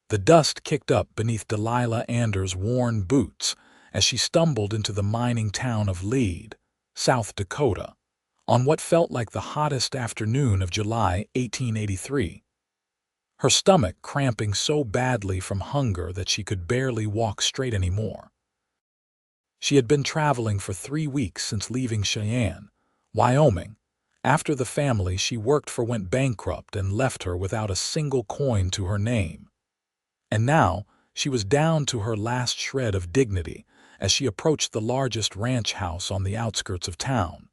The dust kicked up beneath Delilah Anders' worn boots as she stumbled into the mining town of Lead, South Dakota, on what felt like the hottest afternoon of July 1883. Her stomach cramping so badly from hunger that she could barely walk straight anymore. She had been traveling for 3 weeks since leaving Cheyenne, Wyoming, after the family she worked for went bankrupt and left her without a single coin to her name. And now she was down to her last shred of dignity as she approached the largest ranch house on the outskirts of town,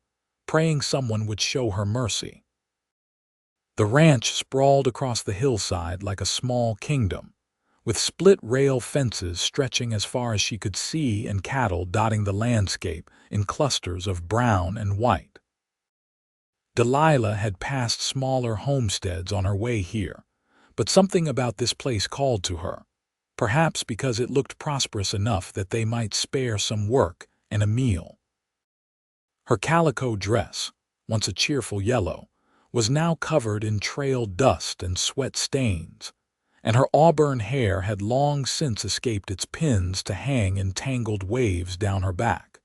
praying someone would show her mercy. The ranch sprawled across the hillside like a small kingdom, with split-rail fences stretching as far as she could see and cattle dotting the landscape in clusters of brown and white. Delilah had passed smaller homesteads on her way here, but something about this place called to her, perhaps because it looked prosperous enough that they might spare some work and a meal. Her calico dress, once a cheerful yellow, was now covered in trail dust and sweat stains, and her auburn hair had long since escaped its pins to hang in tangled waves down her back.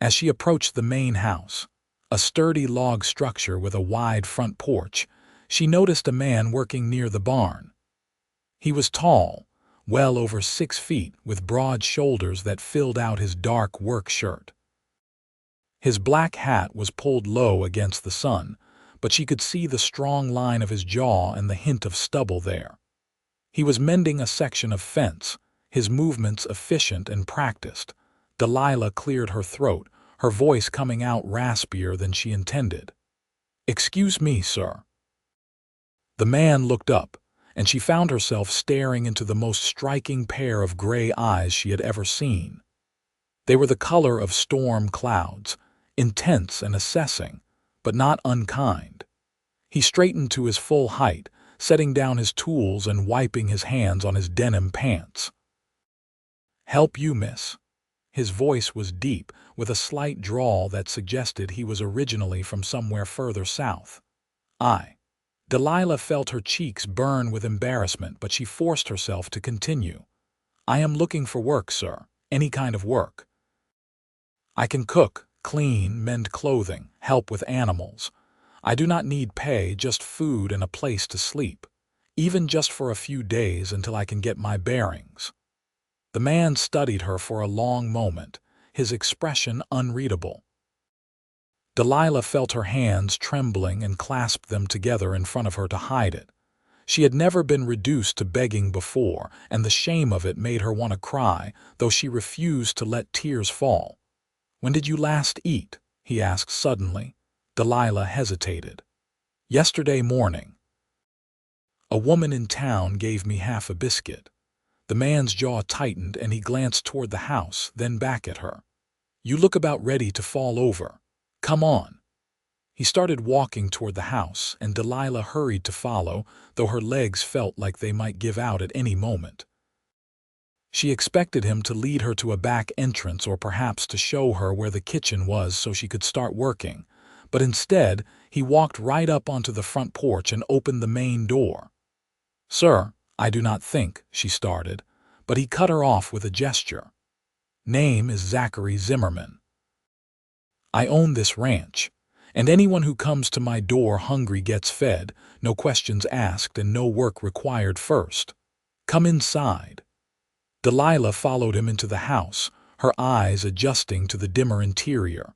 As she approached the main house, a sturdy log structure with a wide front porch, she noticed a man working near the barn. He was tall, well over 6 feet, with broad shoulders that filled out his dark work shirt. His black hat was pulled low against the sun, but she could see the strong line of his jaw and the hint of stubble there. He was mending a section of fence, his movements efficient and practiced. Delilah cleared her throat, her voice coming out raspier than she intended. "Excuse me, sir." The man looked up, and she found herself staring into the most striking pair of gray eyes she had ever seen. They were the color of storm clouds, intense and assessing, but not unkind. He straightened to his full height, setting down his tools and wiping his hands on his denim pants. "Help you, miss?" His voice was deep, with a slight drawl that suggested he was originally from somewhere further south. Delilah felt her cheeks burn with embarrassment, but she forced herself to continue. "I am looking for work, sir. Any kind of work. I can cook, clean, mend clothing, help with animals. I do not need pay, just food and a place to sleep, even just for a few days until I can get my bearings." The man studied her for a long moment, his expression unreadable. Delilah felt her hands trembling and clasped them together in front of her to hide it. She had never been reduced to begging before, and the shame of it made her want to cry, though she refused to let tears fall. "When did you last eat?" he asked suddenly. Delilah hesitated. "Yesterday morning. A woman in town gave me half a biscuit." The man's jaw tightened and he glanced toward the house, then back at her. "You look about ready to fall over. Come on." He started walking toward the house, and Delilah hurried to follow, though her legs felt like they might give out at any moment. She expected him to lead her to a back entrance or perhaps to show her where the kitchen was so she could start working, but instead he walked right up onto the front porch and opened the main door. "Sir, I do not think," she started, but he cut her off with a gesture. "Name is Zachary Zimmerman. I own this ranch, and anyone who comes to my door hungry gets fed, no questions asked and no work required first. Come inside." Delilah followed him into the house, her eyes adjusting to the dimmer interior.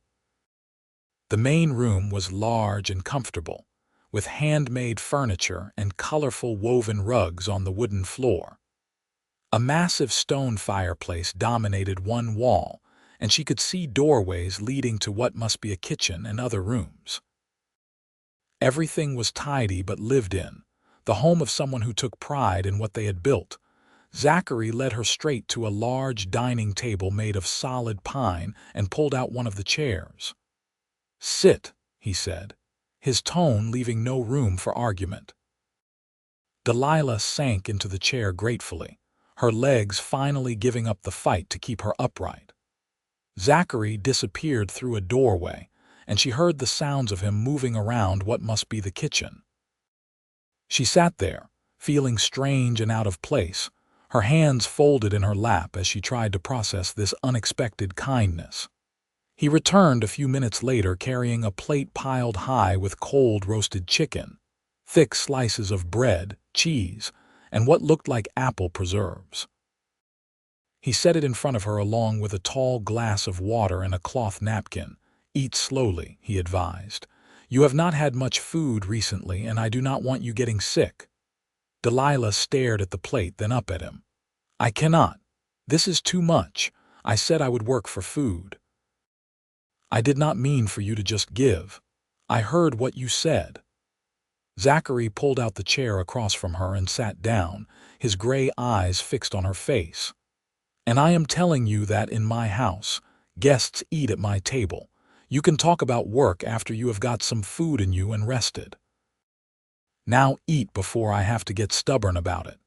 The main room was large and comfortable, with handmade furniture and colorful woven rugs on the wooden floor. A massive stone fireplace dominated one wall, and she could see doorways leading to what must be a kitchen and other rooms. Everything was tidy but lived in, the home of someone who took pride in what they had built. Zachary led her straight to a large dining table made of solid pine and pulled out one of the chairs. "Sit," he said, his tone leaving no room for argument. Delilah sank into the chair gratefully, her legs finally giving up the fight to keep her upright. Zachary disappeared through a doorway, and she heard the sounds of him moving around what must be the kitchen. She sat there, feeling strange and out of place, her hands folded in her lap as she tried to process this unexpected kindness. He returned a few minutes later carrying a plate piled high with cold roasted chicken, thick slices of bread, cheese, and what looked like apple preserves. He set it in front of her along with a tall glass of water and a cloth napkin. "Eat slowly," he advised. "You have not had much food recently, and I do not want you getting sick." Delilah stared at the plate, then up at him. "I cannot. This is too much. I said I would work for food." "I did not mean for you to just give. I heard what you said." Zachary pulled out the chair across from her and sat down, his gray eyes fixed on her face. "And I am telling you that in my house, guests eat at my table. You can talk about work after you have got some food in you and rested. Now eat before I have to get stubborn about it."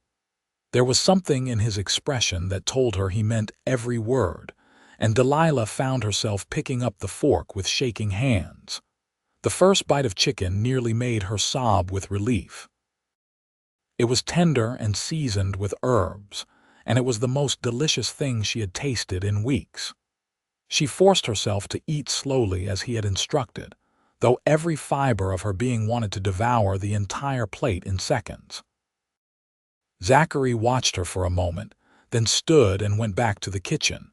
There was something in his expression that told her he meant every word, and Delilah found herself picking up the fork with shaking hands. The first bite of chicken nearly made her sob with relief. It was tender and seasoned with herbs, and it was the most delicious thing she had tasted in weeks. She forced herself to eat slowly as he had instructed, though every fiber of her being wanted to devour the entire plate in seconds. Zachary watched her for a moment, then stood and went back to the kitchen.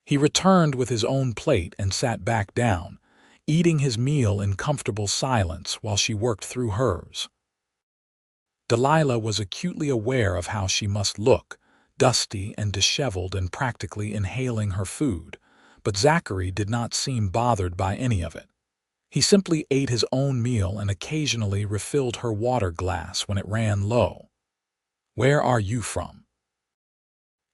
He returned with his own plate and sat back down, eating his meal in comfortable silence while she worked through hers. Delilah was acutely aware of how she must look, dusty and disheveled and practically inhaling her food, but Zachary did not seem bothered by any of it. He simply ate his own meal and occasionally refilled her water glass when it ran low. "Where are you from?"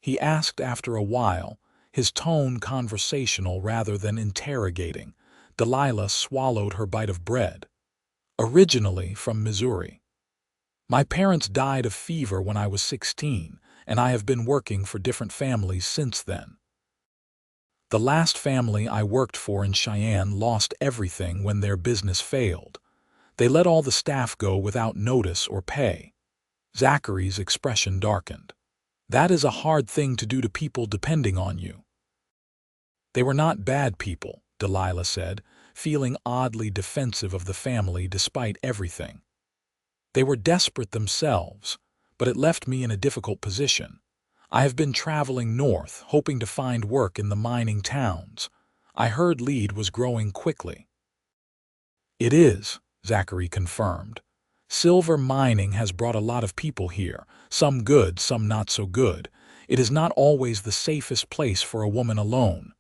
he asked after a while, his tone conversational rather than interrogating. Delilah swallowed her bite of bread. "Originally from Missouri. My parents died of fever when I was 16, and I have been working for different families since then. The last family I worked for in Cheyenne lost everything when their business failed. They let all the staff go without notice or pay." Zachary's expression darkened. "That is a hard thing to do to people depending on you." "They were not bad people," Delilah said, feeling oddly defensive of the family despite everything. "They were desperate themselves, but it left me in a difficult position. I have been traveling north, hoping to find work in the mining towns. I heard lead was growing quickly." "It is," Zachary confirmed. "Silver mining has brought a lot of people here, some good, some not so good. It is not always the safest place for a woman alone."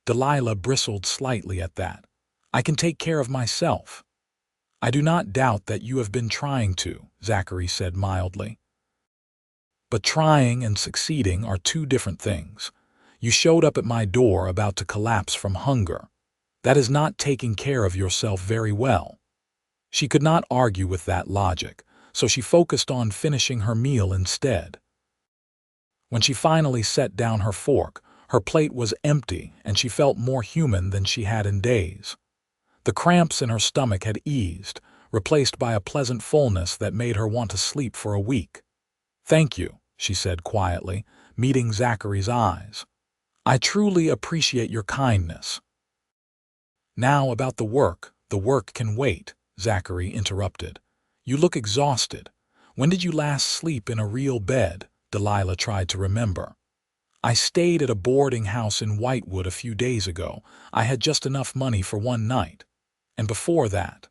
Delilah bristled slightly at that. "I can take care of myself." "I do not doubt that you have been trying to," Zachary said mildly. "But trying and succeeding are two different things. You showed up at my door about to collapse from hunger. That is not taking care of yourself very well." She could not argue with that logic, so she focused on finishing her meal instead. When she finally set down her fork, her plate was empty and she felt more human than she had in days. The cramps in her stomach had eased, replaced by a pleasant fullness that made her want to sleep for a week. "Thank you," she said quietly, meeting Zachary's eyes. "I truly appreciate your kindness." "Now about the work can wait," Zachary interrupted. "You look exhausted. When did you last sleep in a real bed?" Delilah tried to remember. "I stayed at a boarding house in Whitewood a few days ago. I had just enough money for one night. And before that,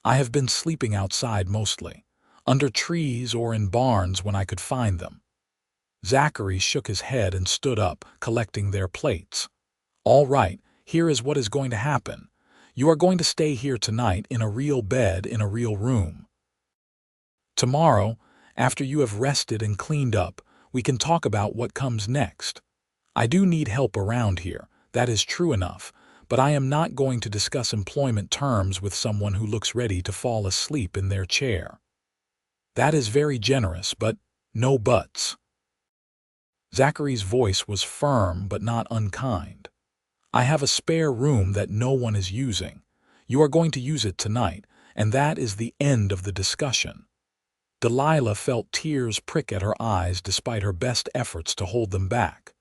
I have been sleeping outside mostly, under trees or in barns when I could find them." Zachary shook his head and stood up, collecting their plates. "All right, here is what is going to happen. You are going to stay here tonight in a real bed in a real room. Tomorrow, after you have rested and cleaned up, we can talk about what comes next. I do need help around here, that is true enough, but I am not going to discuss employment terms with someone who looks ready to fall asleep in their chair." "That is very generous, but no buts." Zachary's voice was firm but not unkind. "I have a spare room that no one is using. You are going to use it tonight, and that is the end of the discussion." Delilah felt tears prick at her eyes despite her best efforts to hold them back.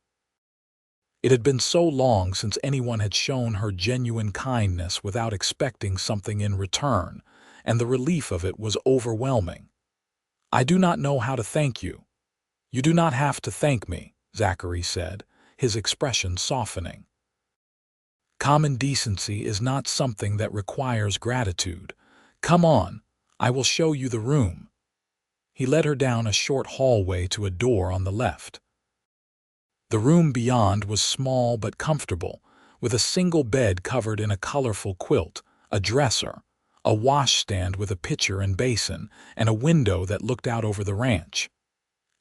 It had been so long since anyone had shown her genuine kindness without expecting something in return, and the relief of it was overwhelming. "I do not know how to thank you." "You do not have to thank me," Zachary said, his expression softening. "Common decency is not something that requires gratitude. Come on, I will show you the room." He led her down a short hallway to a door on the left. The room beyond was small but comfortable, with a single bed covered in a colorful quilt, a dresser, a washstand with a pitcher and basin, and a window that looked out over the ranch.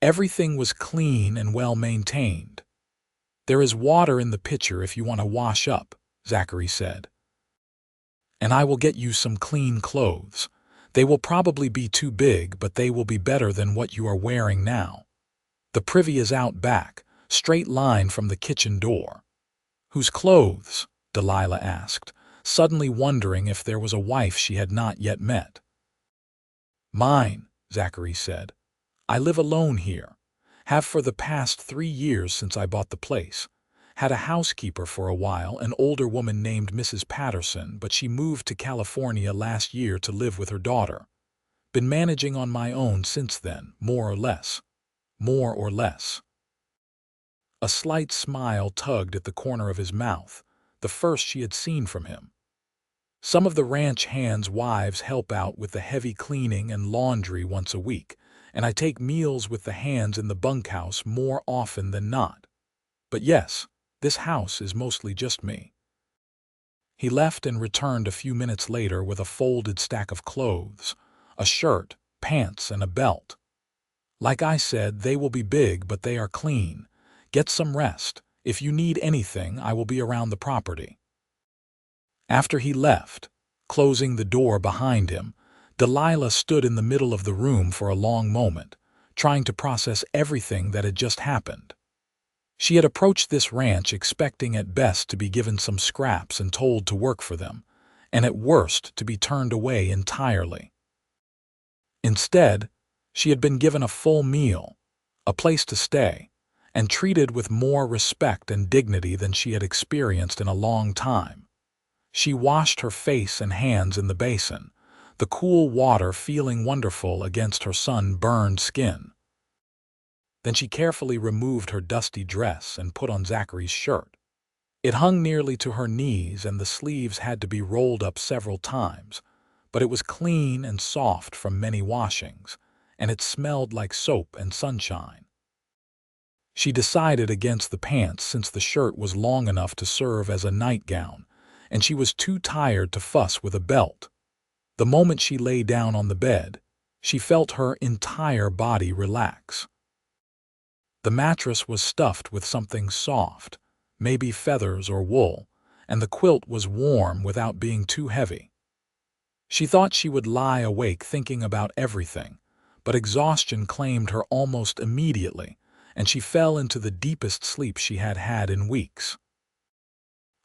Everything was clean and well maintained. "There is water in the pitcher if you want to wash up," Zachary said. "And I will get you some clean clothes. They will probably be too big, but they will be better than what you are wearing now. The privy is out back, straight line from the kitchen door." "Whose clothes?" Delilah asked, suddenly wondering if there was a wife she had not yet met. "Mine," Zachary said. "I live alone here. Have for the past 3 years since I bought the place. Had a housekeeper for a while, an older woman named Mrs. Patterson, but she moved to California last year to live with her daughter. Been managing on my own since then, more or less." "More or less." A slight smile tugged at the corner of his mouth, the first she had seen from him. "Some of the ranch hands' wives help out with the heavy cleaning and laundry once a week, and I take meals with the hands in the bunkhouse more often than not. But yes, this house is mostly just me." He left and returned a few minutes later with a folded stack of clothes, a shirt, pants, and a belt. "Like I said, they will be big, but they are clean. Get some rest. If you need anything, I will be around the property." After he left, closing the door behind him, Delilah stood in the middle of the room for a long moment, trying to process everything that had just happened. She had approached this ranch expecting at best to be given some scraps and told to work for them, and at worst to be turned away entirely. Instead, she had been given a full meal, a place to stay, and treated with more respect and dignity than she had experienced in a long time. She washed her face and hands in the basin, the cool water feeling wonderful against her sun-burned skin. Then she carefully removed her dusty dress and put on Zachary's shirt. It hung nearly to her knees and the sleeves had to be rolled up several times, but it was clean and soft from many washings, and it smelled like soap and sunshine. She decided against the pants since the shirt was long enough to serve as a nightgown, and she was too tired to fuss with a belt. The moment she lay down on the bed, she felt her entire body relax. The mattress was stuffed with something soft, maybe feathers or wool, and the quilt was warm without being too heavy. She thought she would lie awake thinking about everything, but exhaustion claimed her almost immediately, and she fell into the deepest sleep she had had in weeks.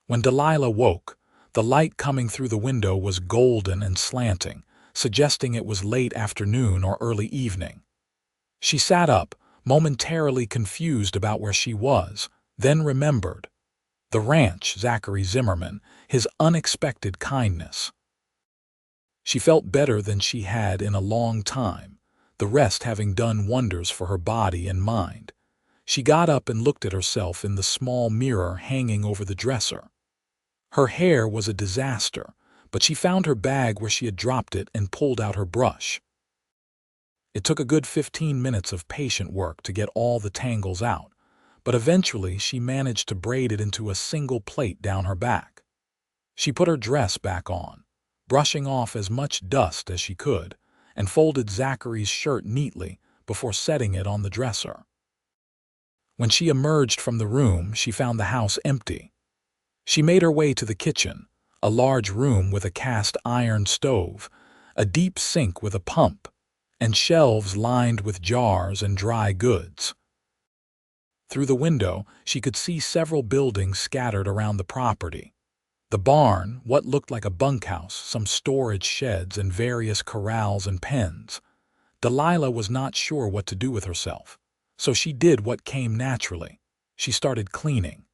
When Delilah woke, the light coming through the window was golden and slanting, suggesting it was late afternoon or early evening. She sat up, momentarily confused about where she was, then remembered. The ranch, Zachary Zimmerman, his unexpected kindness. She felt better than she had in a long time, the rest having done wonders for her body and mind. She got up and looked at herself in the small mirror hanging over the dresser. Her hair was a disaster, but she found her bag where she had dropped it and pulled out her brush. It took a good 15 minutes of patient work to get all the tangles out, but eventually she managed to braid it into a single plait down her back. She put her dress back on, brushing off as much dust as she could, and folded Zachary's shirt neatly before setting it on the dresser. When she emerged from the room, she found the house empty. She made her way to the kitchen, a large room with a cast-iron stove, a deep sink with a pump, and shelves lined with jars and dry goods. Through the window, she could see several buildings scattered around the property. The barn, what looked like a bunkhouse, some storage sheds, and various corrals and pens. Delilah was not sure what to do with herself, so she did what came naturally. She started cleaning.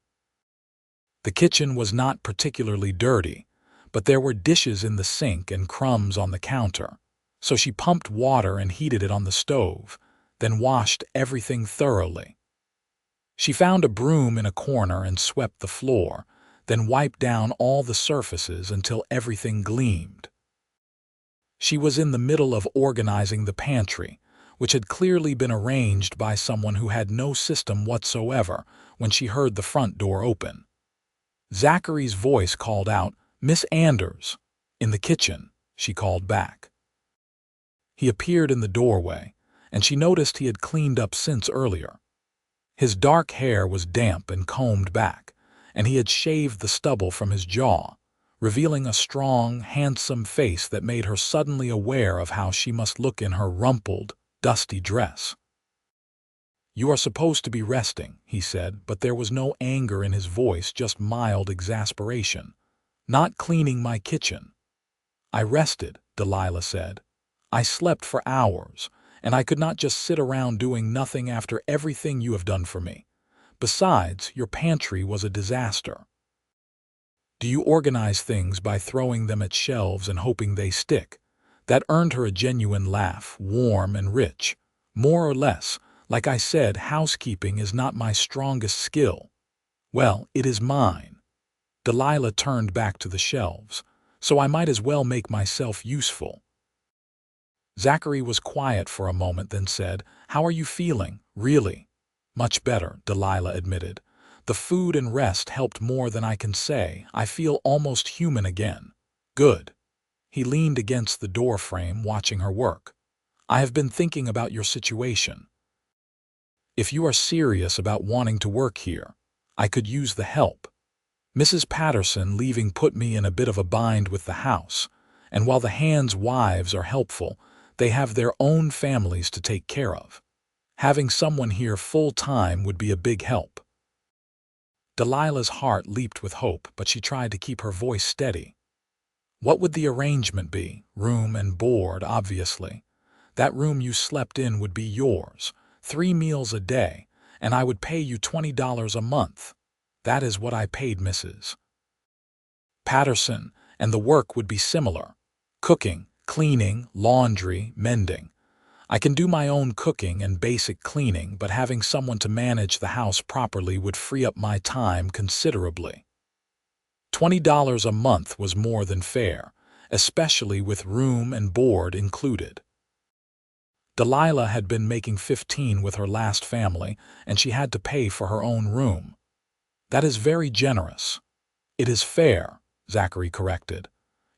The kitchen was not particularly dirty, but there were dishes in the sink and crumbs on the counter, so she pumped water and heated it on the stove, then washed everything thoroughly. She found a broom in a corner and swept the floor, then wiped down all the surfaces until everything gleamed. She was in the middle of organizing the pantry, which had clearly been arranged by someone who had no system whatsoever, when she heard the front door open. Zachary's voice called out, "Miss Anders!" "In the kitchen," she called back. He appeared in the doorway, and she noticed he had cleaned up since earlier. His dark hair was damp and combed back, and he had shaved the stubble from his jaw, revealing a strong, handsome face that made her suddenly aware of how she must look in her rumpled, dusty dress. "You are supposed to be resting," he said, but there was no anger in his voice, just mild exasperation. "Not cleaning my kitchen." "I rested," Delilah said. "I slept for hours, and I could not just sit around doing nothing after everything you have done for me. Besides, your pantry was a disaster." "Do you organize things by throwing them at shelves and hoping they stick?" That earned her a genuine laugh, warm and rich. "More or less. Like I said, housekeeping is not my strongest skill." "Well, it is mine." Delilah turned back to the shelves. "So I might as well make myself useful." Zachary was quiet for a moment, then said, "How are you feeling, really?" "Much better," Delilah admitted. "The food and rest helped more than I can say. I feel almost human again." "Good." He leaned against the door frame, watching her work. "I have been thinking about your situation. If you are serious about wanting to work here, I could use the help. Mrs. Patterson leaving put me in a bit of a bind with the house, and while the hands' wives are helpful, they have their own families to take care of. Having someone here full-time would be a big help." Delilah's heart leaped with hope, but she tried to keep her voice steady. "What would the arrangement be? Room and board, obviously. That room you slept in would be yours, 3 meals a day, and I would pay you $20 a month. That is what I paid Mrs. Patterson, and the work would be similar. Cooking, cleaning, laundry, mending. I can do my own cooking and basic cleaning, but having someone to manage the house properly would free up my time considerably." $20 a month was more than fair, especially with room and board included. Delilah had been making 15 with her last family, and she had to pay for her own room. "That is very generous." "It is fair," Zachary corrected.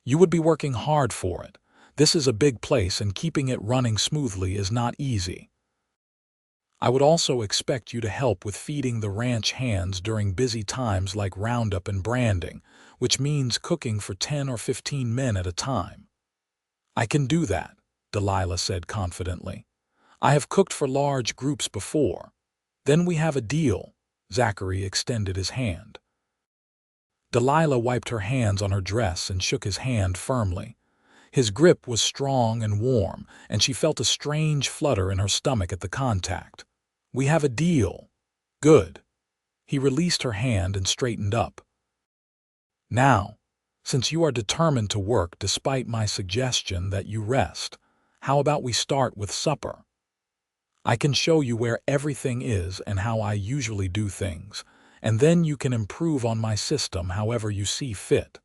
"You would be working hard for it. This is a big place, and keeping it running smoothly is not easy. I would also expect you to help with feeding the ranch hands during busy times like roundup and branding, which means cooking for 10 or 15 men at a time." "I can do that," Delilah said confidently. "I have cooked for large groups before." "Then we have a deal." Zachary extended his hand. Delilah wiped her hands on her dress and shook his hand firmly. His grip was strong and warm, and she felt a strange flutter in her stomach at the contact. "We have a deal." "Good." He released her hand and straightened up. "Now, since you are determined to work despite my suggestion that you rest, how about we start with supper? I can show you where everything is and how I usually do things, and then you can improve on my system however you see fit."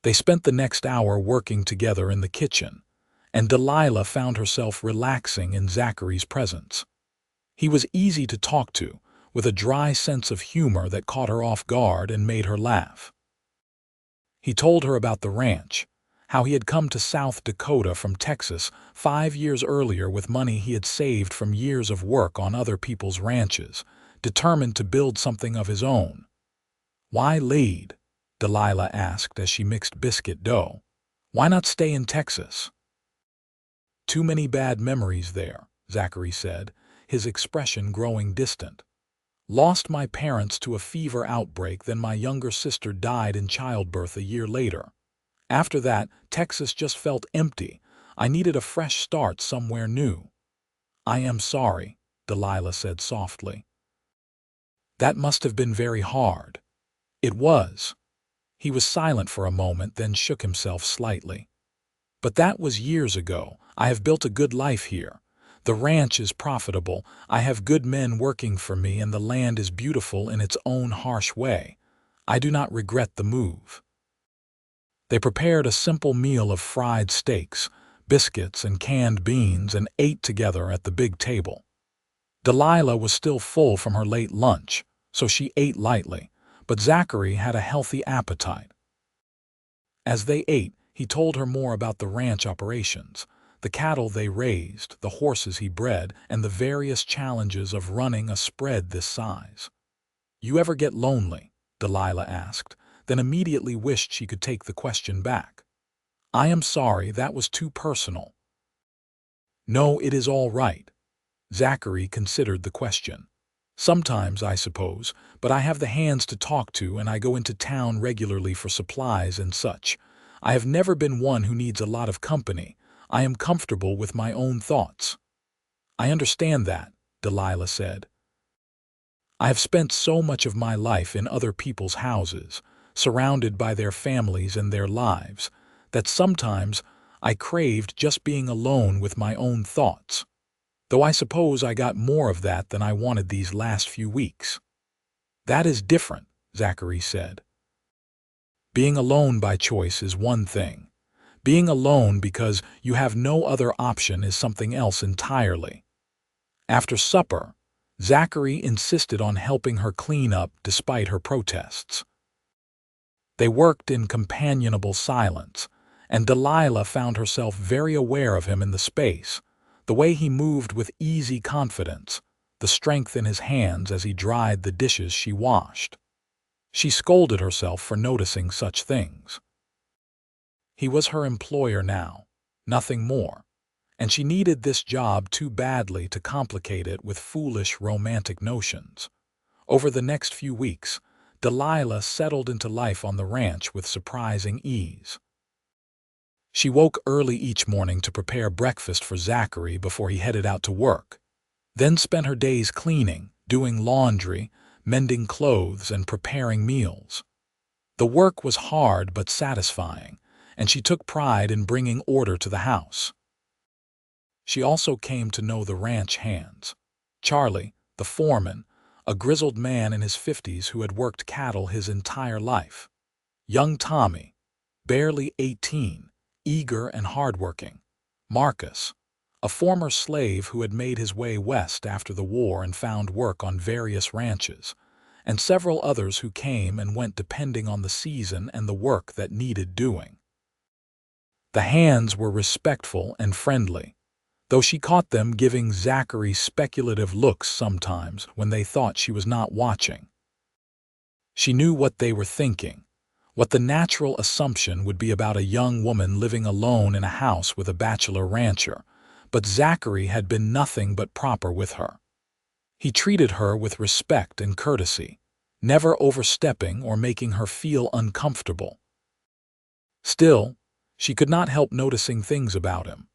They spent the next hour working together in the kitchen, and Delilah found herself relaxing in Zachary's presence. He was easy to talk to, with a dry sense of humor that caught her off guard and made her laugh. He told her about the ranch, how he had come to South Dakota from Texas 5 years earlier with money he had saved from years of work on other people's ranches, determined to build something of his own. "Why lead?" Delilah asked as she mixed biscuit dough. "Why not stay in Texas?" "Too many bad memories there," Zachary said, his expression growing distant. "Lost my parents to a fever outbreak, then my younger sister died in childbirth a year later. After that, Texas just felt empty, I needed a fresh start somewhere new. I am sorry, Delilah said softly. That must have been very hard. It was. He was silent for a moment, then shook himself slightly. But that was years ago. I have built a good life here. The ranch is profitable, I have good men working for me, and the land is beautiful in its own harsh way. I do not regret the move. They prepared a simple meal of fried steaks, biscuits, and canned beans and ate together at the big table. Delilah was still full from her late lunch, so she ate lightly, but Zachary had a healthy appetite. As they ate, he told her more about the ranch operations, the cattle they raised, the horses he bred, and the various challenges of running a spread this size. "You ever get lonely?" Delilah asked, then immediately wished she could take the question back. "I am sorry, that was too personal." "No, it is all right." Zachary considered the question. "Sometimes, I suppose, but I have the hands to talk to, and I go into town regularly for supplies and such. I have never been one who needs a lot of company. I am comfortable with my own thoughts." "I understand that," Delilah said. "I have spent so much of my life in other people's houses, surrounded by their families and their lives, that sometimes I craved just being alone with my own thoughts. Though I suppose I got more of that than I wanted these last few weeks." "That is different," Zachary said. "Being alone by choice is one thing. Being alone because you have no other option is something else entirely." After supper, Zachary insisted on helping her clean up despite her protests. They worked in companionable silence, and Delilah found herself very aware of him in the space, the way he moved with easy confidence, the strength in his hands as he dried the dishes she washed. She scolded herself for noticing such things. He was her employer now, nothing more, and she needed this job too badly to complicate it with foolish romantic notions. Over the next few weeks, Delilah settled into life on the ranch with surprising ease. She woke early each morning to prepare breakfast for Zachary before he headed out to work, then spent her days cleaning, doing laundry, mending clothes, and preparing meals. The work was hard but satisfying, and she took pride in bringing order to the house. She also came to know the ranch hands. Charlie, the foreman, a grizzled man in his 50s who had worked cattle his entire life. Young Tommy, barely 18, eager and hardworking. Marcus, a former slave who had made his way west after the war and found work on various ranches, and several others who came and went depending on the season and the work that needed doing. The hands were respectful and friendly, though she caught them giving Zachary speculative looks sometimes when they thought she was not watching. She knew what they were thinking, what the natural assumption would be about a young woman living alone in a house with a bachelor rancher, but Zachary had been nothing but proper with her. He treated her with respect and courtesy, never overstepping or making her feel uncomfortable. Still, she could not help noticing things about him.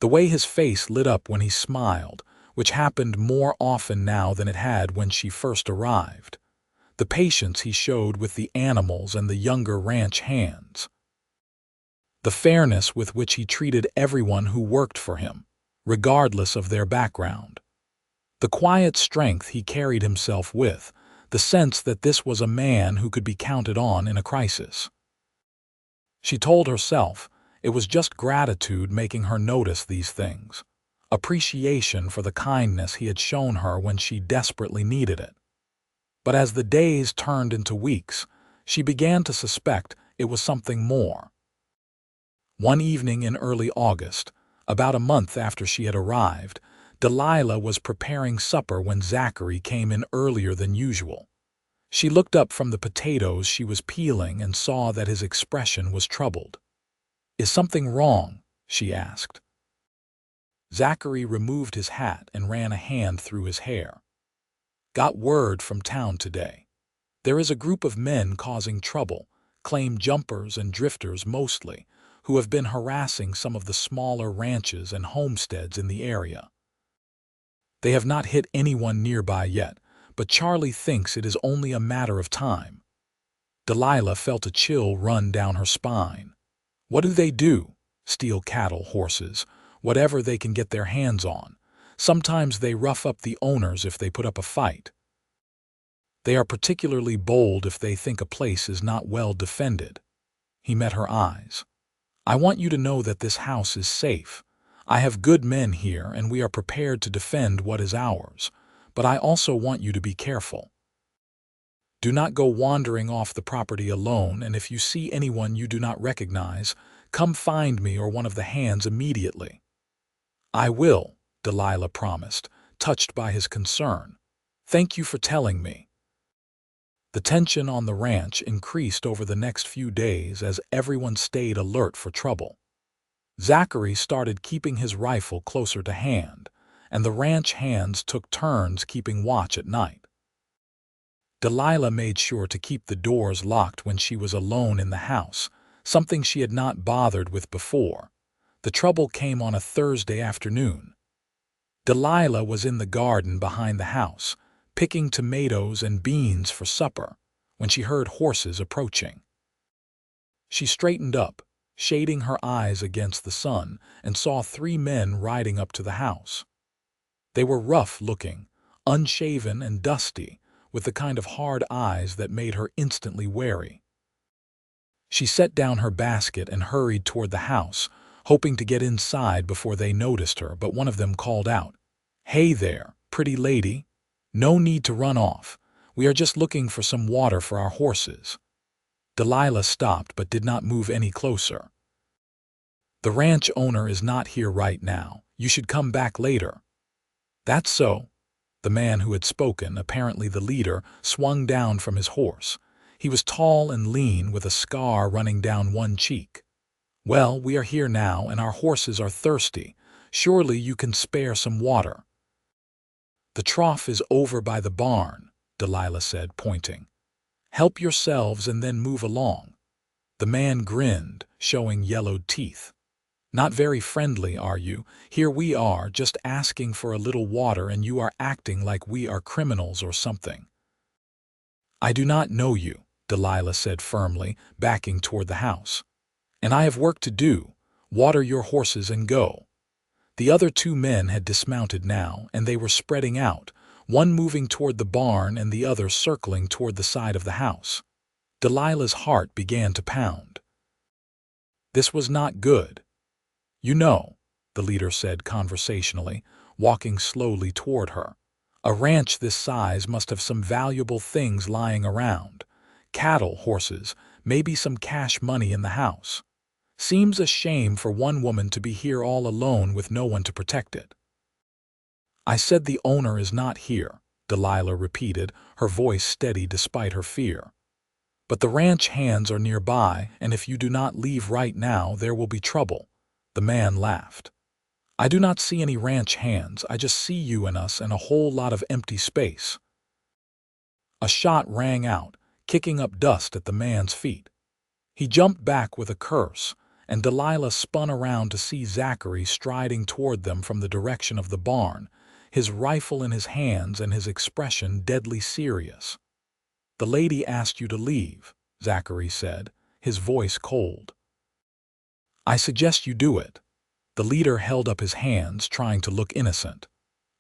The way his face lit up when he smiled, which happened more often now than it had when she first arrived. The patience he showed with the animals and the younger ranch hands. The fairness with which he treated everyone who worked for him, regardless of their background. The quiet strength he carried himself with, the sense that this was a man who could be counted on in a crisis. She told herself it was just gratitude making her notice these things, appreciation for the kindness he had shown her when she desperately needed it. But as the days turned into weeks, she began to suspect it was something more. One evening in early August, about a month after she had arrived, Delilah was preparing supper when Zachary came in earlier than usual. She looked up from the potatoes she was peeling and saw that his expression was troubled. "Is something wrong?" she asked. Zachary removed his hat and ran a hand through his hair. "Got word from town today. There is a group of men causing trouble, claim jumpers and drifters mostly, who have been harassing some of the smaller ranches and homesteads in the area. They have not hit anyone nearby yet, but Charlie thinks it is only a matter of time. Delilah felt a chill run down her spine. What do? Steal cattle, horses, whatever they can get their hands on. Sometimes they rough up the owners if they put up a fight. They are particularly bold if they think a place is not well defended. He met her eyes. I want you to know that this house is safe. I have good men here and we are prepared to defend what is ours, but I also want you to be careful. Do not go wandering off the property alone, and if you see anyone you do not recognize, come find me or one of the hands immediately. I will, Delilah promised, touched by his concern. Thank you for telling me. The tension on the ranch increased over the next few days as everyone stayed alert for trouble. Zachary started keeping his rifle closer to hand, and the ranch hands took turns keeping watch at night. Delilah made sure to keep the doors locked when she was alone in the house, something she had not bothered with before. The trouble came on a Thursday afternoon. Delilah was in the garden behind the house, picking tomatoes and beans for supper, when she heard horses approaching. She straightened up, shading her eyes against the sun, and saw 3 men riding up to the house. They were rough-looking, unshaven and dusty, with the kind of hard eyes that made her instantly wary. She set down her basket and hurried toward the house, hoping to get inside before they noticed her, but one of them called out, "Hey there, pretty lady. No need to run off. We are just looking for some water for our horses." Delilah stopped but did not move any closer. "The ranch owner is not here right now. You should come back later." "That's so." The man who had spoken, apparently the leader, swung down from his horse. He was tall and lean, with a scar running down one cheek. "Well, we are here now, and our horses are thirsty. Surely you can spare some water." "The trough is over by the barn," Delilah said, pointing. "Help yourselves and then move along." The man grinned, showing yellowed teeth. "Not very friendly, are you? Here we are, just asking for a little water, and you are acting like we are criminals or something." "I do not know you," Delilah said firmly, backing toward the house. "And I have work to do. Water your horses and go." The other 2 men had dismounted now, and they were spreading out, one moving toward the barn and the other circling toward the side of the house. Delilah's heart began to pound. This was not good. "You know," the leader said conversationally, walking slowly toward her, "a ranch this size must have some valuable things lying around. Cattle, horses, maybe some cash money in the house. Seems a shame for one woman to be here all alone with no one to protect it." "I said the owner is not here," Delilah repeated, her voice steady despite her fear. "But the ranch hands are nearby, and if you do not leave right now, there will be trouble." The man laughed. "I do not see any ranch hands. I just see you and us and a whole lot of empty space." A shot rang out, kicking up dust at the man's feet. He jumped back with a curse, and Delilah spun around to see Zachary striding toward them from the direction of the barn, his rifle in his hands and his expression deadly serious. "The lady asked you to leave," Zachary said, his voice cold. "I suggest you do it." The leader held up his hands, trying to look innocent.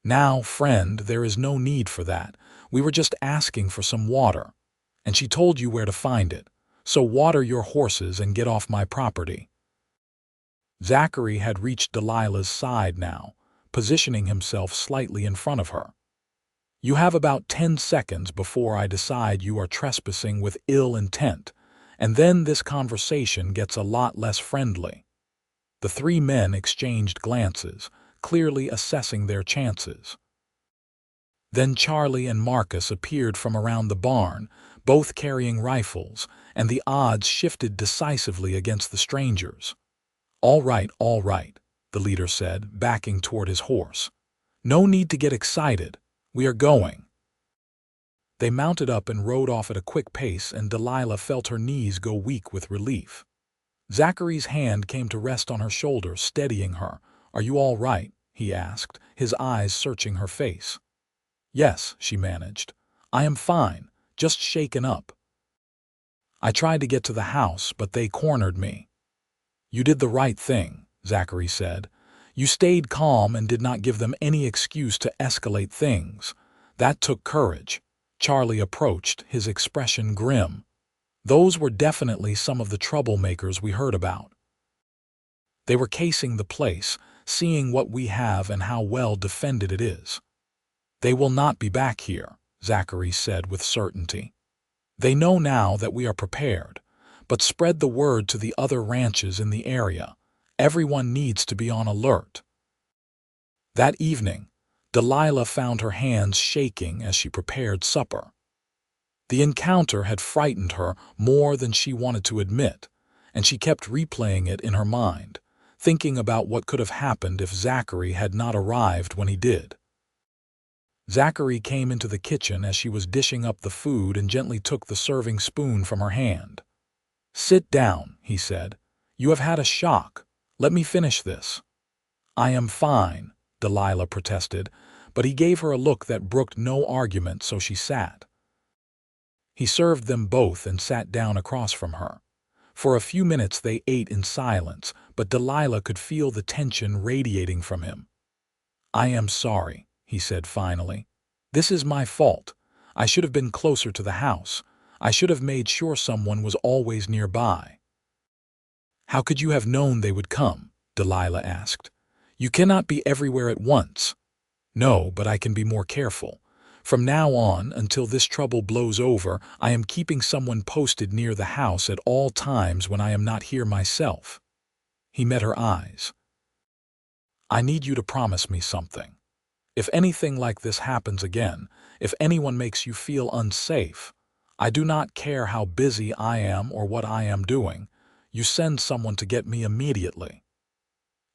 "Now, friend, there is no need for that. We were just asking for some water. And she told you where to find it. So water your horses and get off my property." Zachary had reached Delilah's side now, positioning himself slightly in front of her. "You have about 10 seconds before I decide you are trespassing with ill intent, and then this conversation gets a lot less friendly." The 3 men exchanged glances, clearly assessing their chances. Then Charlie and Marcus appeared from around the barn, both carrying rifles, and the odds shifted decisively against the strangers. All right," the leader said, backing toward his horse. "No need to get excited. We are going." They mounted up and rode off at a quick pace, and Delilah felt her knees go weak with relief. Zachary's hand came to rest on her shoulder, steadying her. "Are you all right?" he asked, his eyes searching her face. "Yes," she managed. "I am fine, just shaken up. I tried to get to the house, but they cornered me." "You did the right thing," Zachary said. "You stayed calm and did not give them any excuse to escalate things. That took courage." Charlie approached, his expression grim. "Those were definitely some of the troublemakers we heard about. They were casing the place, seeing what we have and how well defended it is." "They will not be back here," Zachary said with certainty. "They know now that we are prepared, but spread the word to the other ranches in the area. Everyone needs to be on alert." That evening, Delilah found her hands shaking as she prepared supper. The encounter had frightened her more than she wanted to admit, and she kept replaying it in her mind, thinking about what could have happened if Zachary had not arrived when he did. Zachary came into the kitchen as she was dishing up the food and gently took the serving spoon from her hand. "Sit down," he said. "You have had a shock. Let me finish this." "I am fine," Delilah protested, but he gave her a look that brooked no argument, so she sat. He served them both and sat down across from her. For a few minutes they ate in silence, but Delilah could feel the tension radiating from him. "I am sorry," he said finally. "This is my fault. I should have been closer to the house. I should have made sure someone was always nearby." "How could you have known they would come?" Delilah asked. "You cannot be everywhere at once." "No, but I can be more careful. From now on, until this trouble blows over, I am keeping someone posted near the house at all times when I am not here myself." He met her eyes. "I need you to promise me something. If anything like this happens again, if anyone makes you feel unsafe, I do not care how busy I am or what I am doing, you send someone to get me immediately.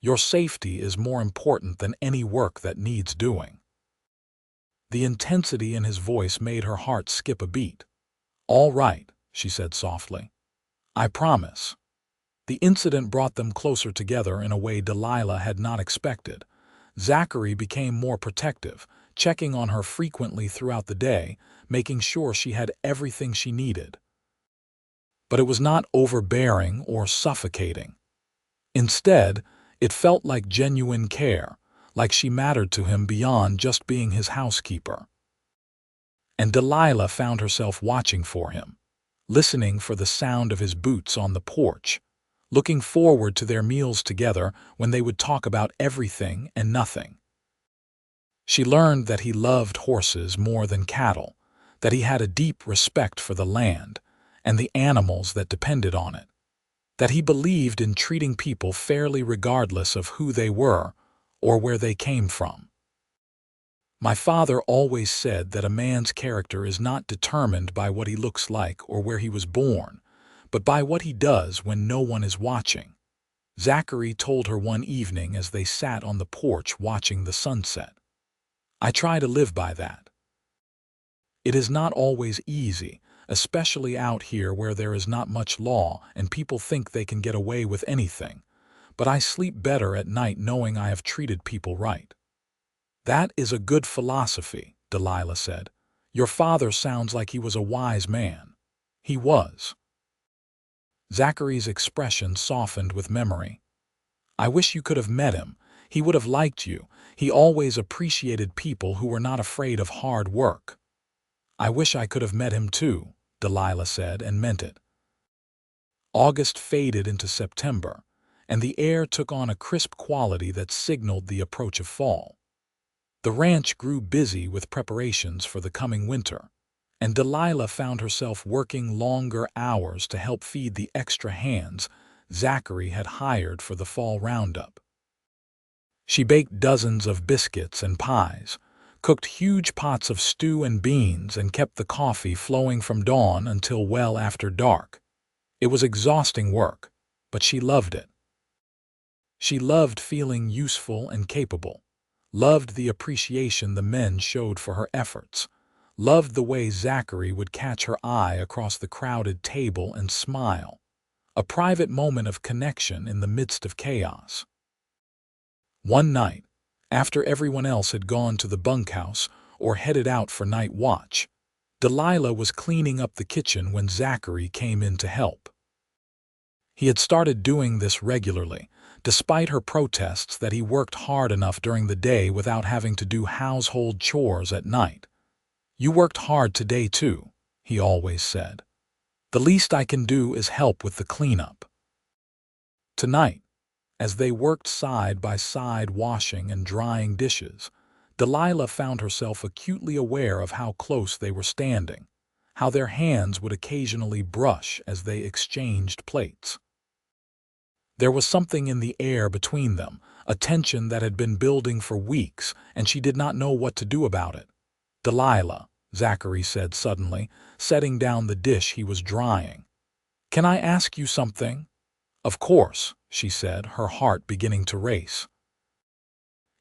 Your safety is more important than any work that needs doing." The intensity in his voice made her heart skip a beat. "All right," she said softly. "I promise." The incident brought them closer together in a way Delilah had not expected. Zachary became more protective, checking on her frequently throughout the day, making sure she had everything she needed. But it was not overbearing or suffocating. Instead, it felt like genuine care, like she mattered to him beyond just being his housekeeper. And Delilah found herself watching for him, listening for the sound of his boots on the porch, looking forward to their meals together when they would talk about everything and nothing. She learned that he loved horses more than cattle, that he had a deep respect for the land and the animals that depended on it, that he believed in treating people fairly regardless of who they were or where they came from. "My father always said that a man's character is not determined by what he looks like or where he was born, but by what he does when no one is watching," Zachary told her one evening as they sat on the porch watching the sunset. "I try to live by that. It is not always easy, especially out here where there is not much law and people think they can get away with anything, but I sleep better at night knowing I have treated people right." "That is a good philosophy," Delilah said. "Your father sounds like he was a wise man." "He was." Zachary's expression softened with memory. "I wish you could have met him. He would have liked you. He always appreciated people who were not afraid of hard work." "I wish I could have met him too," Delilah said, and meant it. August faded into September, and the air took on a crisp quality that signaled the approach of fall. The ranch grew busy with preparations for the coming winter, and Delilah found herself working longer hours to help feed the extra hands Zachary had hired for the fall roundup. She baked dozens of biscuits and pies, cooked huge pots of stew and beans, and kept the coffee flowing from dawn until well after dark. It was exhausting work, but she loved it. She loved feeling useful and capable, loved the appreciation the men showed for her efforts, loved the way Zachary would catch her eye across the crowded table and smile. a private moment of connection in the midst of chaos. One night, after everyone else had gone to the bunkhouse or headed out for night watch, Delilah was cleaning up the kitchen when Zachary came in to help. He had started doing this regularly, despite her protests that he worked hard enough during the day without having to do household chores at night. "You worked hard today too," he always said. "The least I can do is help with the cleanup." Tonight, as they worked side by side washing and drying dishes, Delilah found herself acutely aware of how close they were standing, how their hands would occasionally brush as they exchanged plates. There was something in the air between them, a tension that had been building for weeks, and she did not know what to do about it. "Delilah," Zachary said suddenly, setting down the dish he was drying. "Can I ask you something?" "Of course," she said, her heart beginning to race.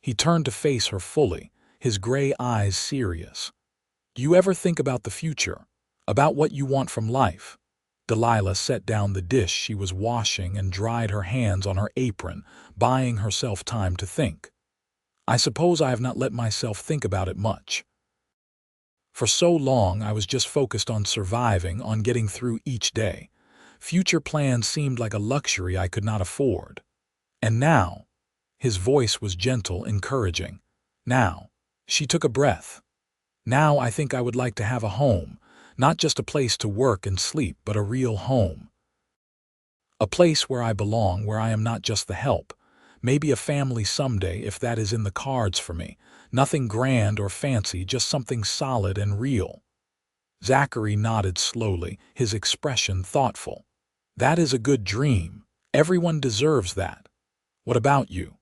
He turned to face her fully, his gray eyes serious. "Do you ever think about the future? About what you want from life?" Delilah set down the dish she was washing and dried her hands on her apron, buying herself time to think. "I suppose I have not let myself think about it much. For so long I was just focused on surviving, on getting through each day. Future plans seemed like a luxury I could not afford. And now," his voice was gentle, encouraging, "now," she took a breath, "now I think I would like to have a home, not just a place to work and sleep, but a real home. A place where I belong, where I am not just the help. Maybe a family someday, if that is in the cards for me. Nothing grand or fancy, just something solid and real." Zachary nodded slowly, his expression thoughtful. "That is a good dream. Everyone deserves that. What about you?"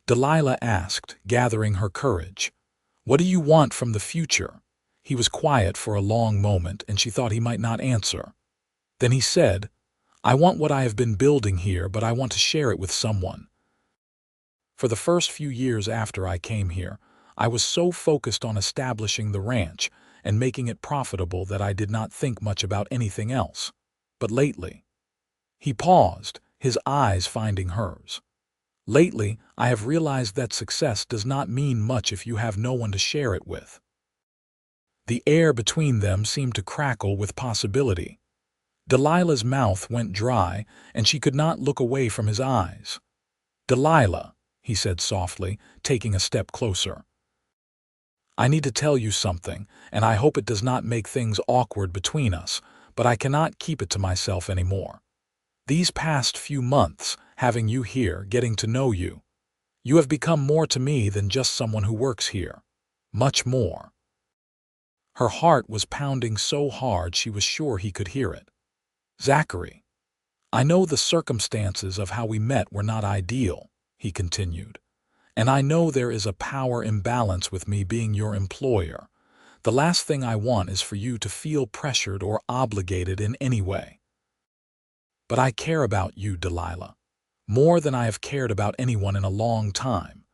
Delilah asked, gathering her courage. "What do you want from the future?" He was quiet for a long moment, and she thought he might not answer. Then he said, "I want what I have been building here, but I want to share it with someone. For the first few years after I came here, I was so focused on establishing the ranch and making it profitable that I did not think much about anything else. But lately—" He paused, his eyes finding hers. "Lately, I have realized that success does not mean much if you have no one to share it with." The air between them seemed to crackle with possibility. Delilah's mouth went dry, and she could not look away from his eyes. "Delilah," he said softly, taking a step closer. "I need to tell you something, and I hope it does not make things awkward between us, but I cannot keep it to myself anymore. These past few months, having you here, getting to know you, you have become more to me than just someone who works here. Much more." Her heart was pounding so hard she was sure he could hear it. "Zachary, I know the circumstances of how we met were not ideal," he continued, "and I know there is a power imbalance with me being your employer. The last thing I want is for you to feel pressured or obligated in any way. But I care about you, Delilah, more than I have cared about anyone in a long time,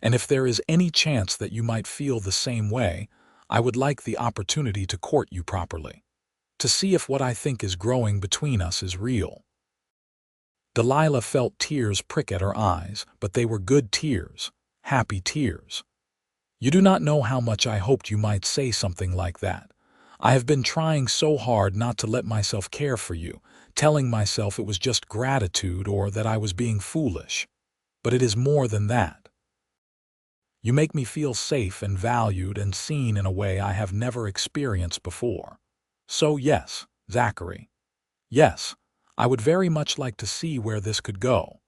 and if there is any chance that you might feel the same way, I would like the opportunity to court you properly, to see if what I think is growing between us is real." Delilah felt tears prick at her eyes, but they were good tears, happy tears. "You do not know how much I hoped you might say something like that. I have been trying so hard not to let myself care for you, telling myself it was just gratitude or that I was being foolish. But it is more than that. You make me feel safe and valued and seen in a way I have never experienced before. So yes, Zachary. Yes, I would very much like to see where this could go."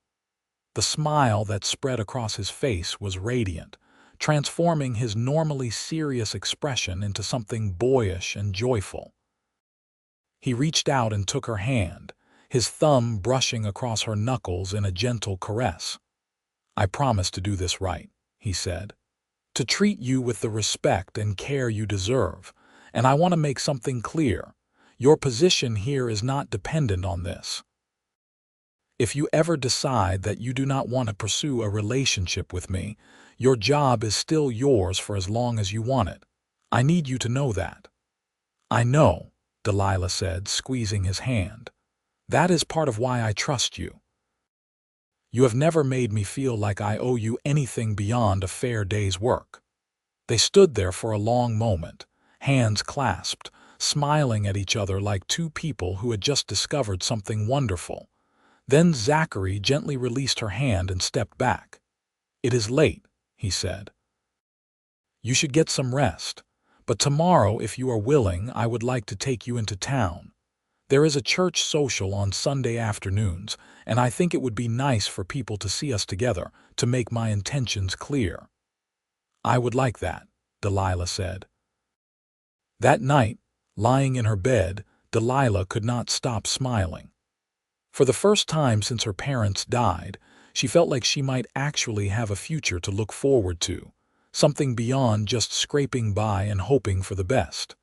The smile that spread across his face was radiant, transforming his normally serious expression into something boyish and joyful. He reached out and took her hand, his thumb brushing across her knuckles in a gentle caress. "I promise to do this right," he said, "to treat you with the respect and care you deserve, and I want to make something clear. Your position here is not dependent on this. If you ever decide that you do not want to pursue a relationship with me, your job is still yours for as long as you want it. I need you to know that." "I know," Delilah said, squeezing his hand. That is part of why I trust you. You have never made me feel like I owe you anything beyond a fair day's work." They stood there for a long moment, hands clasped, smiling at each other like two people who had just discovered something wonderful. Then Zachary gently released her hand and stepped back. "It is late," he said. "You should get some rest. But tomorrow, if you are willing, I would like to take you into town. There is a church social on Sunday afternoons, and I think it would be nice for people to see us together, to make my intentions clear." "I would like that," Delilah said. That night, lying in her bed, Delilah could not stop smiling. For the first time since her parents died, she felt like she might actually have a future to look forward to, something beyond just scraping by and hoping for the best.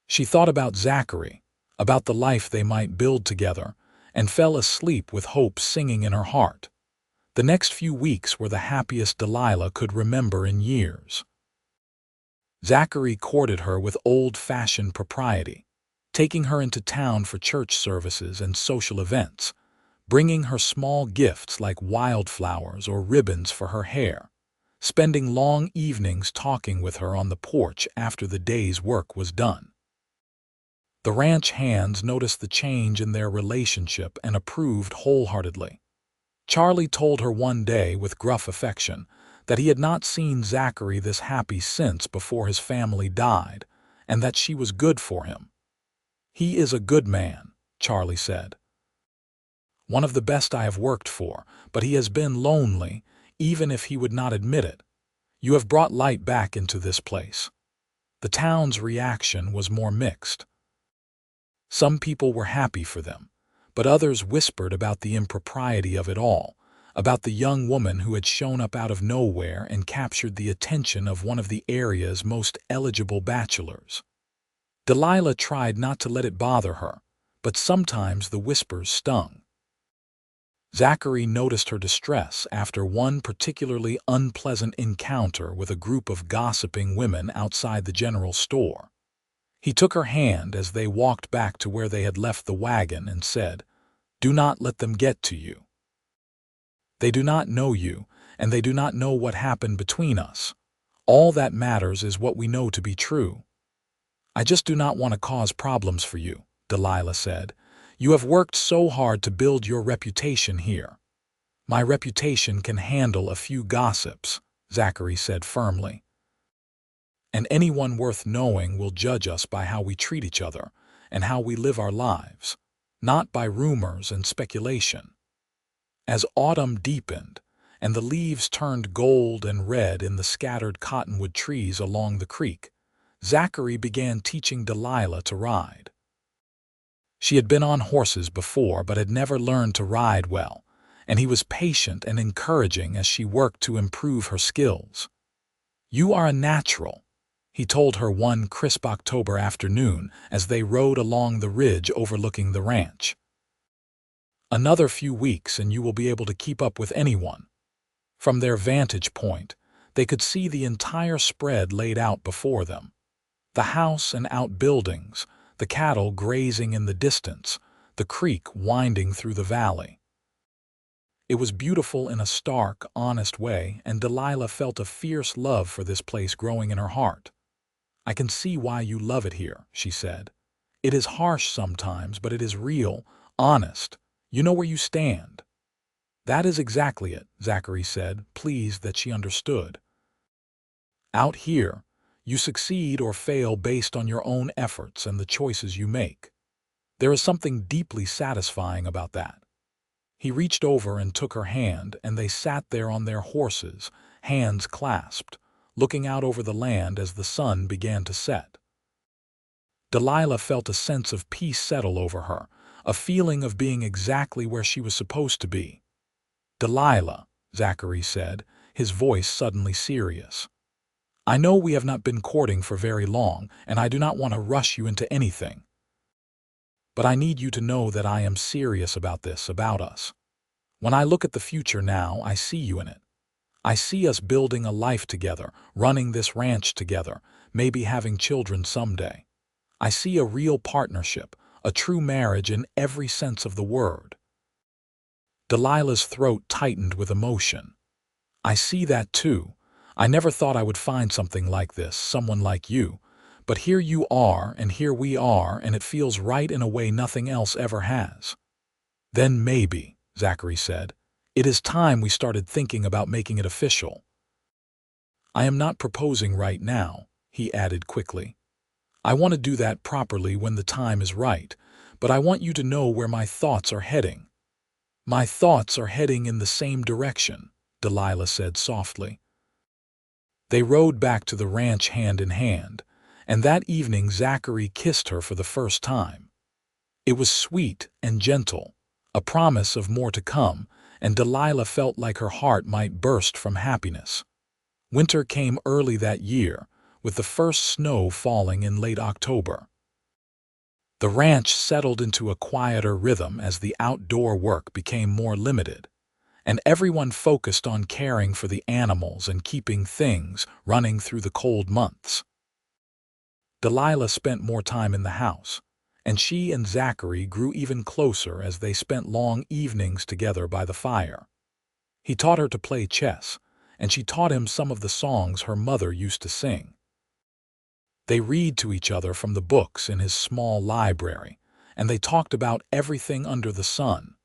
She thought about Zachary, about the life they might build together, and fell asleep with hope singing in her heart. The next few weeks were the happiest Delilah could remember in years. Zachary courted her with old-fashioned propriety, taking her into town for church services and social events, bringing her small gifts like wildflowers or ribbons for her hair, spending long evenings talking with her on the porch after the day's work was done. The ranch hands noticed the change in their relationship and approved wholeheartedly. Charlie told her one day with gruff affection that he had not seen Zachary this happy since before his family died, and that she was good for him. "He is a good man," Charlie said. "One of the best I have worked for, but he has been lonely, even if he would not admit it. You have brought light back into this place." The town's reaction was more mixed. Some people were happy for them, but others whispered about the impropriety of it all, about the young woman who had shown up out of nowhere and captured the attention of one of the area's most eligible bachelors. Delilah tried not to let it bother her, but sometimes the whispers stung. Zachary noticed her distress after one particularly unpleasant encounter with a group of gossiping women outside the general store. He took her hand as they walked back to where they had left the wagon and said, "Do not let them get to you. They do not know you, and they do not know what happened between us. All that matters is what we know to be true." "I just do not want to cause problems for you," Delilah said. "You have worked so hard to build your reputation here." "My reputation can handle a few gossips," Zachary said firmly. "And anyone worth knowing will judge us by how we treat each other and how we live our lives, not by rumors and speculation." As autumn deepened and the leaves turned gold and red in the scattered cottonwood trees along the creek, Zachary began teaching Delilah to ride. She had been on horses before but had never learned to ride well, and he was patient and encouraging as she worked to improve her skills. "You are a natural," he told her one crisp October afternoon as they rode along the ridge overlooking the ranch. "Another few weeks and you will be able to keep up with anyone." From their vantage point, they could see the entire spread laid out before them. The house and outbuildings, the cattle grazing in the distance, the creek winding through the valley. It was beautiful in a stark, honest way, and Delilah felt a fierce love for this place growing in her heart. "I can see why you love it here," she said. "It is harsh sometimes, but it is real, honest. You know where you stand." "That is exactly it," Zachary said, pleased that she understood. "Out here, you succeed or fail based on your own efforts and the choices you make. There is something deeply satisfying about that." He reached over and took her hand, and they sat there on their horses, hands clasped, looking out over the land as the sun began to set. Delilah felt a sense of peace settle over her, a feeling of being exactly where she was supposed to be. "Delilah," Zachary said, his voice suddenly serious. "I know we have not been courting for very long, and I do not want to rush you into anything. But I need you to know that I am serious about this, about us. When I look at the future now, I see you in it. I see us building a life together, running this ranch together, maybe having children someday. I see a real partnership, a true marriage in every sense of the word. Delilah's throat tightened with emotion. I see that too. I never thought I would find something like this, someone like you. But here you are, and here we are, and it feels right in a way nothing else ever has. Then maybe, Zachary said, it is time we started thinking about making it official. I am not proposing right now, he added quickly. I want to do that properly when the time is right, but I want you to know where my thoughts are heading. My thoughts are heading in the same direction, Delilah said softly. They rode back to the ranch hand in hand, and that evening Zachary kissed her for the first time. It was sweet and gentle, a promise of more to come, and Delilah felt like her heart might burst from happiness. Winter came early that year, with the first snow falling in late October. The ranch settled into a quieter rhythm as the outdoor work became more limited, and everyone focused on caring for the animals and keeping things running through the cold months. Delilah spent more time in the house, and she and Zachary grew even closer as they spent long evenings together by the fire. He taught her to play chess, and she taught him some of the songs her mother used to sing. They read to each other from the books in his small library, and they talked about everything under the sun.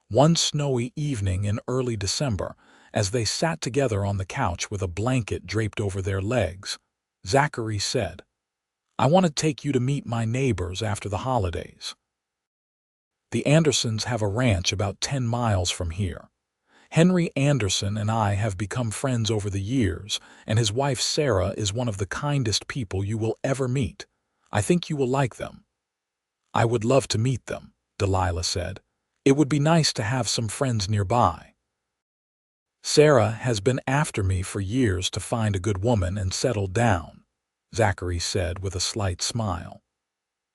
One snowy evening in early December, as they sat together on the couch with a blanket draped over their legs, Zachary said, I want to take you to meet my neighbors after the holidays. The Andersons have a ranch about 10 miles from here. Henry Anderson and I have become friends over the years, and his wife Sarah is one of the kindest people you will ever meet. I think you will like them. I would love to meet them, Delilah said. It would be nice to have some friends nearby. Sarah has been after me for years to find a good woman and settle down, Zachary said with a slight smile.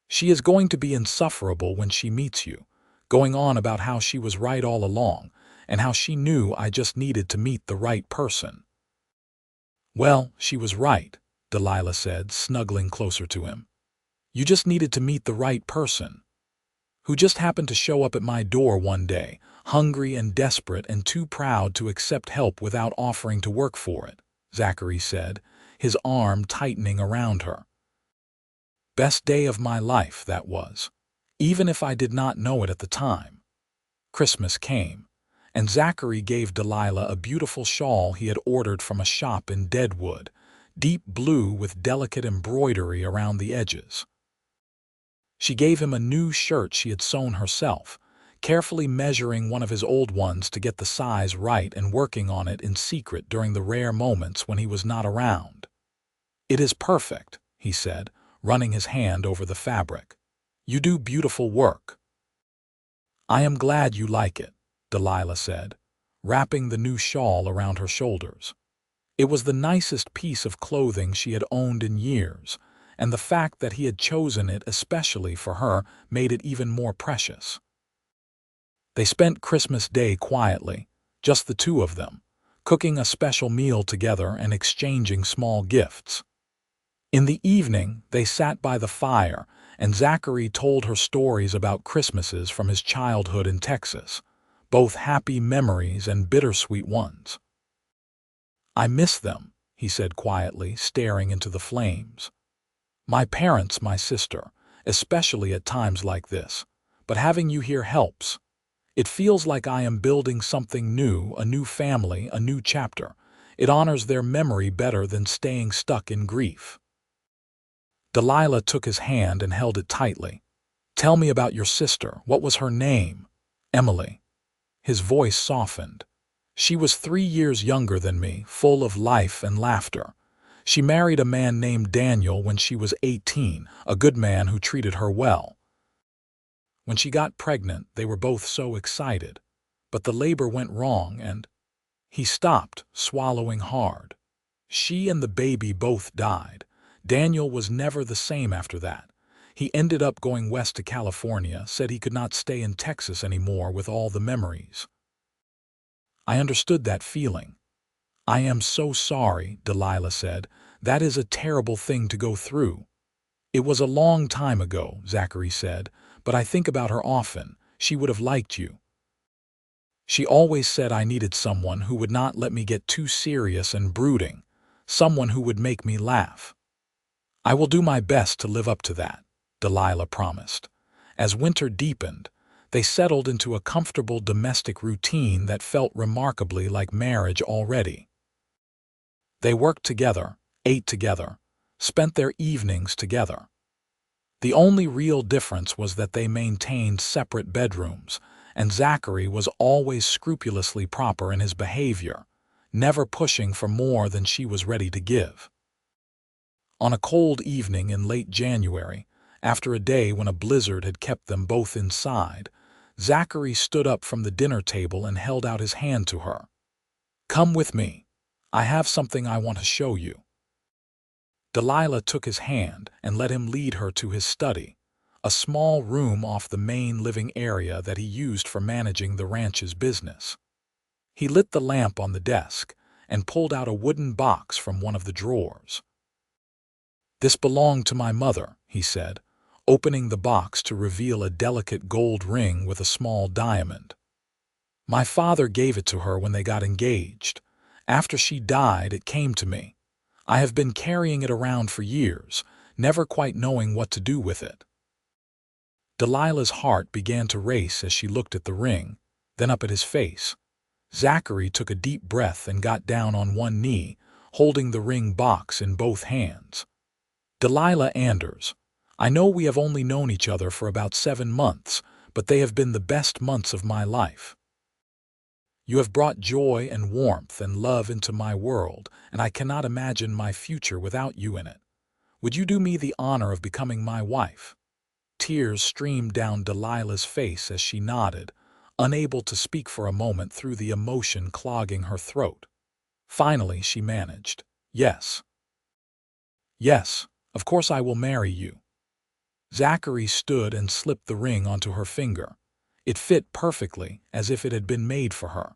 She is going to be insufferable when she meets you, going on about how she was right all along, and how she knew I just needed to meet the right person. Well, she was right, Delilah said, snuggling closer to him. You just needed to meet the right person, who just happened to show up at my door one day, hungry and desperate and too proud to accept help without offering to work for it, Zachary said, his arm tightening around her. Best day of my life, that was, even if I did not know it at the time. Christmas came, and Zachary gave Delilah a beautiful shawl he had ordered from a shop in Deadwood, deep blue with delicate embroidery around the edges. She gave him a new shirt she had sewn herself, carefully measuring one of his old ones to get the size right and working on it in secret during the rare moments when he was not around. It is perfect, he said, running his hand over the fabric. You do beautiful work. I am glad you like it, Delilah said, wrapping the new shawl around her shoulders. It was the nicest piece of clothing she had owned in years, and the fact that he had chosen it especially for her made it even more precious. They spent Christmas Day quietly, just the two of them, cooking a special meal together and exchanging small gifts. In the evening, they sat by the fire, and Zachary told her stories about Christmases from his childhood in Texas, both happy memories and bittersweet ones. I miss them, he said quietly, staring into the flames. My parents, my sister, especially at times like this, but having you here helps. It feels like I am building something new, a new family, a new chapter. It honors their memory better than staying stuck in grief. Delilah took his hand and held it tightly. Tell me about your sister. What was her name? Emily. His voice softened. She was 3 years younger than me, full of life and laughter. She married a man named Daniel when she was 18, a good man who treated her well. When she got pregnant, they were both so excited, but the labor went wrong and he stopped, swallowing hard. She and the baby both died. Daniel was never the same after that. He ended up going west to California, said he could not stay in Texas anymore with all the memories. I understood that feeling. I am so sorry, Delilah said. That is a terrible thing to go through. It was a long time ago, Zachary said, but I think about her often. She would have liked you. She always said I needed someone who would not let me get too serious and brooding, someone who would make me laugh. I will do my best to live up to that, Delilah promised. As winter deepened, they settled into a comfortable domestic routine that felt remarkably like marriage already. They worked together, ate together, spent their evenings together. The only real difference was that they maintained separate bedrooms, and Zachary was always scrupulously proper in his behavior, never pushing for more than she was ready to give. On a cold evening in late January, after a day when a blizzard had kept them both inside, Zachary stood up from the dinner table and held out his hand to her. "Come with me. I have something I want to show you." Delilah took his hand and let him lead her to his study, a small room off the main living area that he used for managing the ranch's business. He lit the lamp on the desk and pulled out a wooden box from one of the drawers. "This belonged to my mother," he said, opening the box to reveal a delicate gold ring with a small diamond. "My father gave it to her when they got engaged. After she died, it came to me. I have been carrying it around for years, never quite knowing what to do with it." Delilah's heart began to race as she looked at the ring, then up at his face. Zachary took a deep breath and got down on one knee, holding the ring box in both hands. "Delilah Anders, I know we have only known each other for about 7 months, but they have been the best months of my life. You have brought joy and warmth and love into my world, and I cannot imagine my future without you in it. Would you do me the honor of becoming my wife?" Tears streamed down Delilah's face as she nodded, unable to speak for a moment through the emotion clogging her throat. Finally, she managed, "Yes. Yes, of course I will marry you." Zachary stood and slipped the ring onto her finger. It fit perfectly, as if it had been made for her.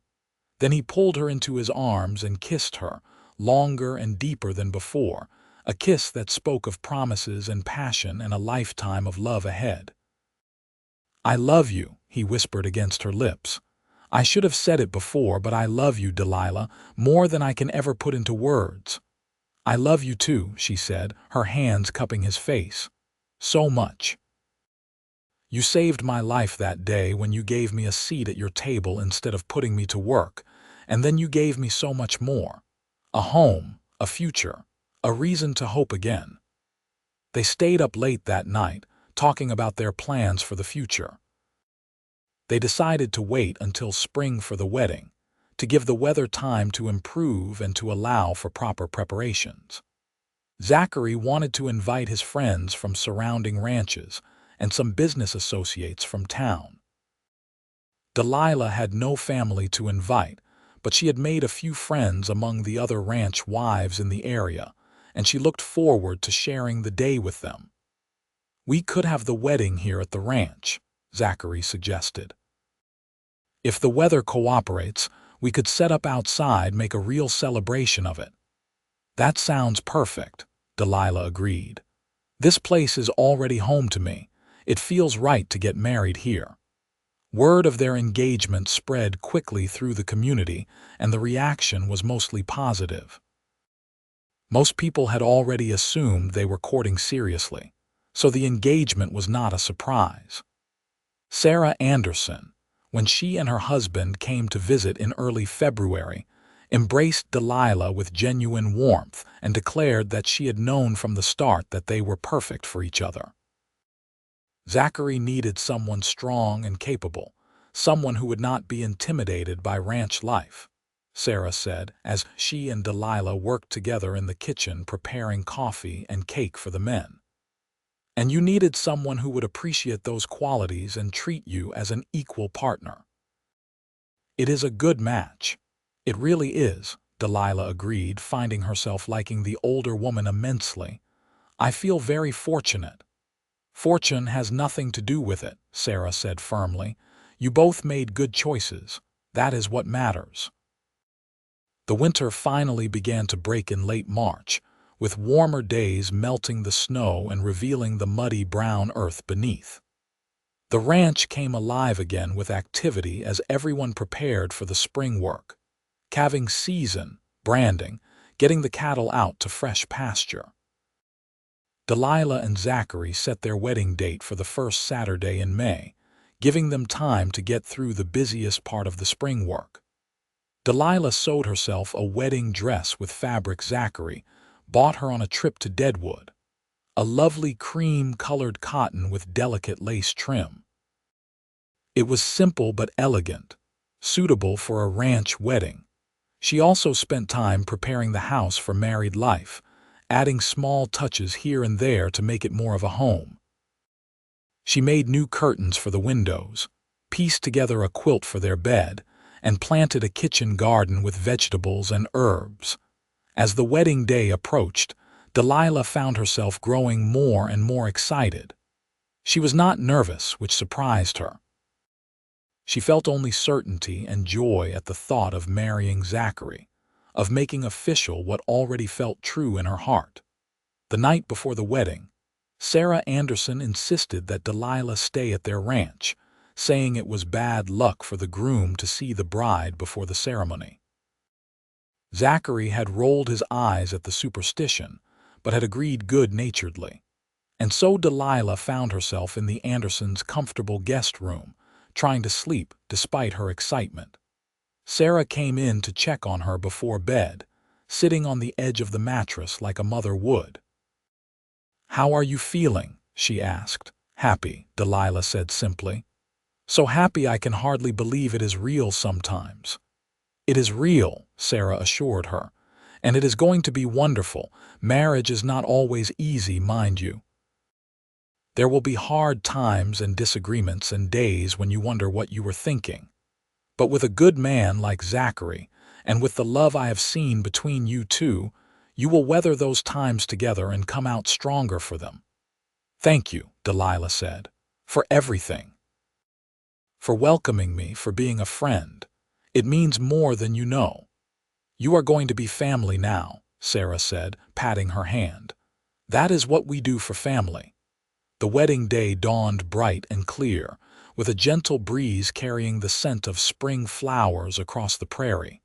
Then he pulled her into his arms and kissed her, longer and deeper than before, a kiss that spoke of promises and passion and a lifetime of love ahead. "I love you," he whispered against her lips. "I should have said it before, but I love you, Delilah, more than I can ever put into words." "I love you too," she said, her hands cupping his face. "So much. You saved my life that day when you gave me a seat at your table instead of putting me to work, and then you gave me so much more. A home, a future, a reason to hope again." They stayed up late that night, talking about their plans for the future. They decided to wait until spring for the wedding, to give the weather time to improve and to allow for proper preparations. Zachary wanted to invite his friends from surrounding ranches and some business associates from town. Delilah had no family to invite, but she had made a few friends among the other ranch wives in the area, and she looked forward to sharing the day with them. "We could have the wedding here at the ranch," Zachary suggested. "If the weather cooperates, we could set up outside, make a real celebration of it." "That sounds perfect," Delilah agreed. "This place is already home to me. It feels right to get married here." Word of their engagement spread quickly through the community, and the reaction was mostly positive. Most people had already assumed they were courting seriously, so the engagement was not a surprise. Sarah Anderson, when she and her husband came to visit in early February, embraced Delilah with genuine warmth and declared that she had known from the start that they were perfect for each other. Zachary needed someone strong and capable, someone who would not be intimidated by ranch life, Sarah said, as she and Delilah worked together in the kitchen preparing coffee and cake for the men. "And you needed someone who would appreciate those qualities and treat you as an equal partner." "It is a good match. It really is," Delilah agreed, finding herself liking the older woman immensely. "I feel very fortunate." "Fortune has nothing to do with it," Sarah said firmly. "You both made good choices. That is what matters." The winter finally began to break in late March, with warmer days melting the snow and revealing the muddy brown earth beneath. The ranch came alive again with activity as everyone prepared for the spring work. Calving season, branding, getting the cattle out to fresh pasture. Delilah and Zachary set their wedding date for the first Saturday in May, giving them time to get through the busiest part of the spring work. Delilah sewed herself a wedding dress with fabric Zachary bought her on a trip to Deadwood, a lovely cream-colored cotton with delicate lace trim. It was simple but elegant, suitable for a ranch wedding. She also spent time preparing the house for married life, adding small touches here and there to make it more of a home. She made new curtains for the windows, pieced together a quilt for their bed, and planted a kitchen garden with vegetables and herbs. As the wedding day approached, Delilah found herself growing more and more excited. She was not nervous, which surprised her. She felt only certainty and joy at the thought of marrying Zachary, of making official what already felt true in her heart. The night before the wedding, Sarah Anderson insisted that Delilah stay at their ranch, saying it was bad luck for the groom to see the bride before the ceremony. Zachary had rolled his eyes at the superstition, but had agreed good-naturedly. And so Delilah found herself in the Andersons' comfortable guest room, trying to sleep despite her excitement. Sarah came in to check on her before bed, sitting on the edge of the mattress like a mother would. "How are you feeling?" she asked. "Happy," Delilah said simply. "So happy I can hardly believe it is real sometimes." "It is real," Sarah assured her, "and it is going to be wonderful. Marriage is not always easy, mind you. There will be hard times and disagreements and days when you wonder what you were thinking. But with a good man like Zachary, and with the love I have seen between you two, you will weather those times together and come out stronger for them." "Thank you," Delilah said, "for everything. For welcoming me, for being a friend. It means more than you know." "You are going to be family now," Sarah said, patting her hand. "That is what we do for family." The wedding day dawned bright and clear, with a gentle breeze carrying the scent of spring flowers across the prairie.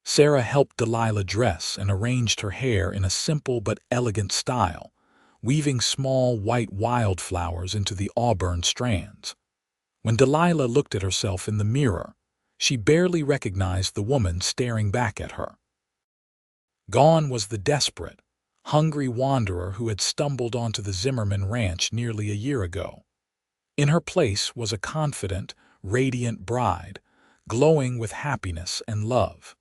Sarah helped Delilah dress and arranged her hair in a simple but elegant style, weaving small white wildflowers into the auburn strands. When Delilah looked at herself in the mirror, she barely recognized the woman staring back at her. Gone was the desperate, hungry wanderer who had stumbled onto the Zimmerman ranch nearly a year ago. In her place was a confident, radiant bride, glowing with happiness and love.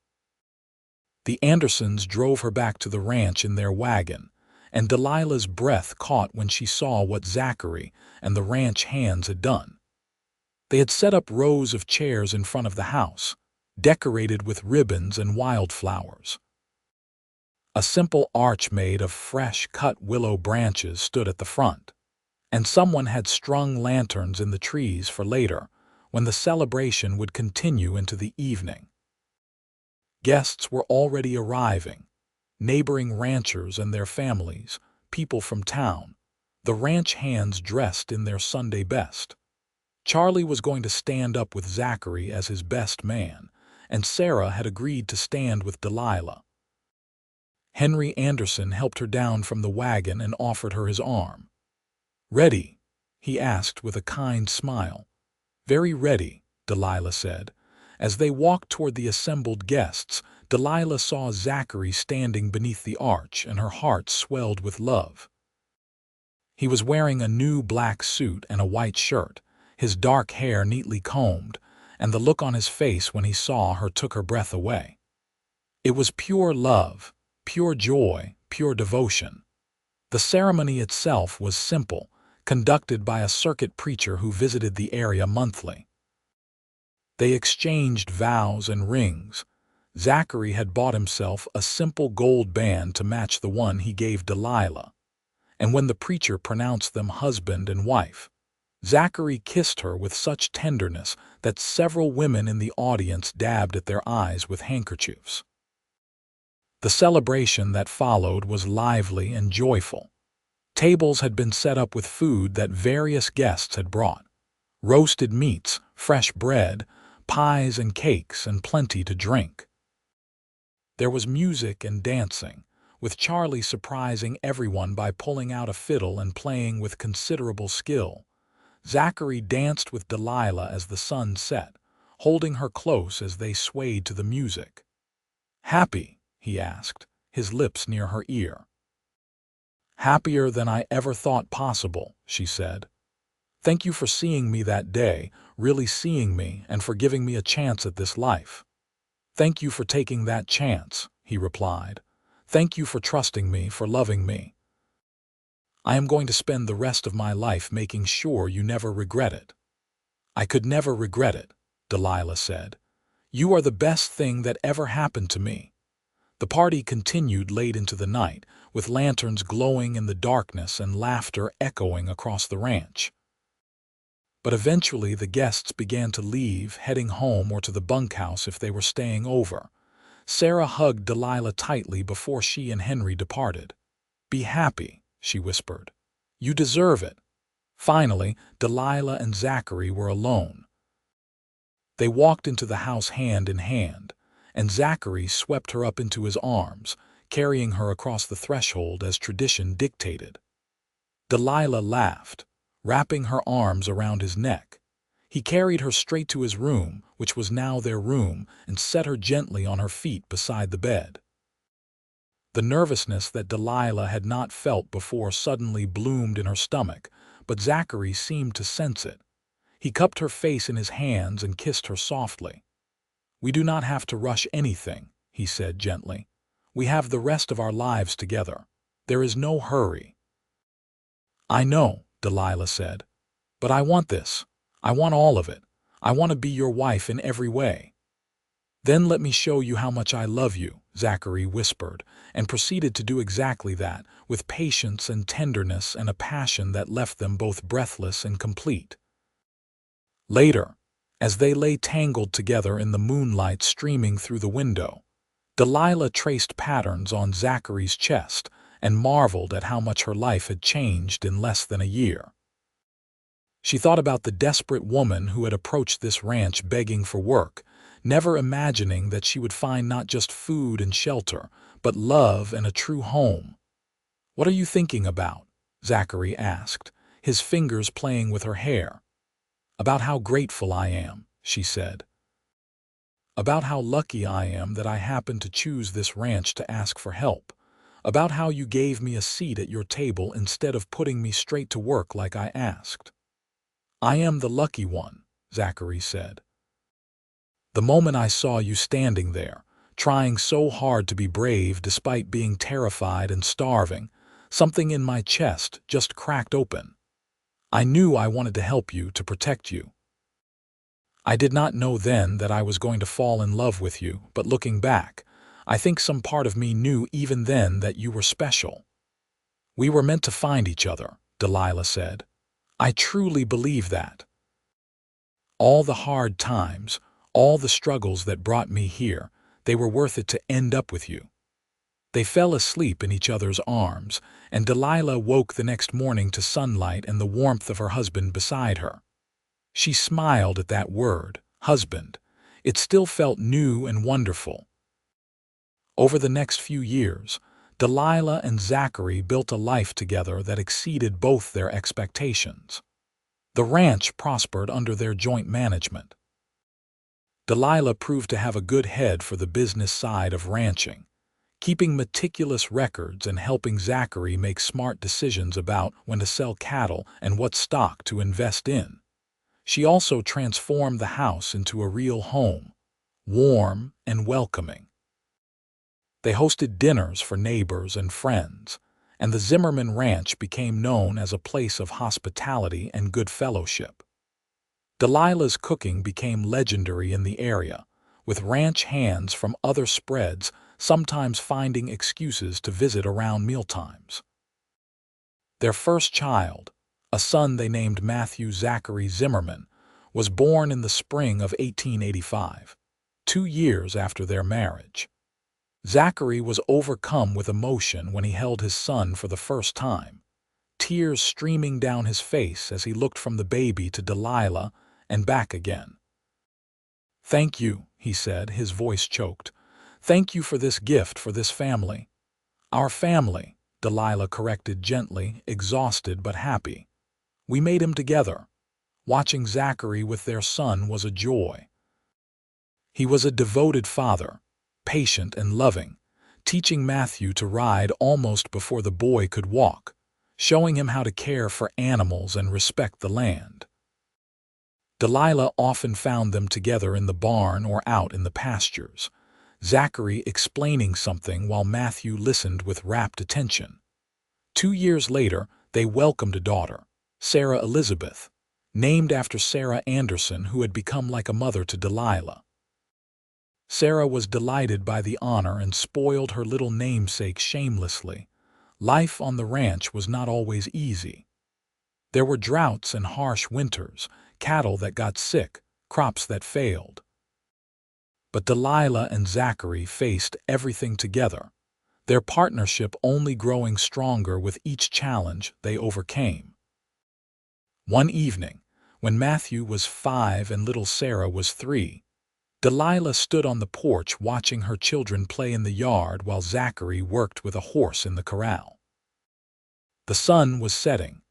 The Andersons drove her back to the ranch in their wagon, and Delilah's breath caught when she saw what Zachary and the ranch hands had done. They had set up rows of chairs in front of the house, decorated with ribbons and wildflowers. A simple arch made of fresh-cut willow branches stood at the front, and someone had strung lanterns in the trees for later, when the celebration would continue into the evening. Guests were already arriving, neighboring ranchers and their families, people from town, the ranch hands dressed in their Sunday best. Charlie was going to stand up with Zachary as his best man, and Sarah had agreed to stand with Delilah. Henry Anderson helped her down from the wagon and offered her his arm. "Ready?" he asked with a kind smile. "Very ready," Delilah said. As they walked toward the assembled guests, Delilah saw Zachary standing beneath the arch, and her heart swelled with love. He was wearing a new black suit and a white shirt, his dark hair neatly combed, and the look on his face when he saw her took her breath away. It was pure love, pure joy, pure devotion. The ceremony itself was simple, conducted by a circuit preacher who visited the area monthly. They exchanged vows and rings. Zachary had bought himself a simple gold band to match the one he gave Delilah, and when the preacher pronounced them husband and wife, Zachary kissed her with such tenderness that several women in the audience dabbed at their eyes with handkerchiefs. The celebration that followed was lively and joyful. Tables had been set up with food that various guests had brought: roasted meats, fresh bread, pies and cakes, and plenty to drink. There was music and dancing, with Charlie surprising everyone by pulling out a fiddle and playing with considerable skill. Zachary danced with Delilah as the sun set, holding her close as they swayed to the music. "Happy?" he asked, his lips near her ear. "Happier than I ever thought possible," she said. "Thank you for seeing me that day, really seeing me, and for giving me a chance at this life." "Thank you for taking that chance," he replied. "Thank you for trusting me, for loving me. I am going to spend the rest of my life making sure you never regret it." "I could never regret it," Delilah said. "You are the best thing that ever happened to me." The party continued late into the night, with lanterns glowing in the darkness and laughter echoing across the ranch. But eventually the guests began to leave, heading home or to the bunkhouse if they were staying over. Sarah hugged Delilah tightly before she and Henry departed. "Be happy," she whispered. "You deserve it." Finally, Delilah and Zachary were alone. They walked into the house hand in hand, and Zachary swept her up into his arms, carrying her across the threshold as tradition dictated. Delilah laughed, wrapping her arms around his neck. He carried her straight to his room, which was now their room, and set her gently on her feet beside the bed. The nervousness that Delilah had not felt before suddenly bloomed in her stomach, but Zachary seemed to sense it. He cupped her face in his hands and kissed her softly. "We do not have to rush anything," he said gently. "We have the rest of our lives together. There is no hurry." "I know," Delilah said, "but I want this. I want all of it. I want to be your wife in every way." "Then let me show you how much I love you," Zachary whispered, and proceeded to do exactly that, with patience and tenderness and a passion that left them both breathless and complete. Later, as they lay tangled together in the moonlight streaming through the window, Delilah traced patterns on Zachary's chest and marveled at how much her life had changed in less than a year. She thought about the desperate woman who had approached this ranch begging for work, never imagining that she would find not just food and shelter, but love and a true home. "What are you thinking about?" Zachary asked, his fingers playing with her hair. "About how grateful I am," she said. "About how lucky I am that I happened to choose this ranch to ask for help. About how you gave me a seat at your table instead of putting me straight to work like I asked." "I am the lucky one," Zachary said. "The moment I saw you standing there, trying so hard to be brave despite being terrified and starving, something in my chest just cracked open. I knew I wanted to help you, to protect you. I did not know then that I was going to fall in love with you, but looking back, I think some part of me knew even then that you were special. We were meant to find each other," Delilah said. "I truly believe that. All the hard times, all the struggles that brought me here, they were worth it to end up with you." They fell asleep in each other's arms, and Delilah woke the next morning to sunlight and the warmth of her husband beside her. She smiled at that word, husband. It still felt new and wonderful. Over the next few years, Delilah and Zachary built a life together that exceeded both their expectations. The ranch prospered under their joint management. Delilah proved to have a good head for the business side of ranching, keeping meticulous records and helping Zachary make smart decisions about when to sell cattle and what stock to invest in. She also transformed the house into a real home, warm and welcoming. They hosted dinners for neighbors and friends, and the Zimmerman Ranch became known as a place of hospitality and good fellowship. Delilah's cooking became legendary in the area, with ranch hands from other spreads sometimes finding excuses to visit around mealtimes. Their first child, a son they named Matthew Zachary Zimmerman, was born in the spring of 1885, 2 years after their marriage. Zachary was overcome with emotion when he held his son for the first time. tears streaming down his face as he looked from the baby to Delilah and back again. "Thank you," he said, his voice choked. "Thank you for this gift, for this family." "Our family," Delilah corrected gently, exhausted but happy. "We made him together." Watching Zachary with their son was a joy. He was a devoted father, patient and loving, teaching Matthew to ride almost before the boy could walk, showing him how to care for animals and respect the land. Delilah often found them together in the barn or out in the pastures, Zachary explaining something while Matthew listened with rapt attention. 2 years later, they welcomed a daughter, Sarah Elizabeth, named after Sarah Anderson, who had become like a mother to Delilah. Sarah was delighted by the honor and spoiled her little namesake shamelessly. Life on the ranch was not always easy. There were droughts and harsh winters, cattle that got sick, crops that failed. But Delilah and Zachary faced everything together, their partnership only growing stronger with each challenge they overcame. One evening, when Matthew was 5 and little Sarah was 3, Delilah stood on the porch watching her children play in the yard while Zachary worked with a horse in the corral. The sun was setting,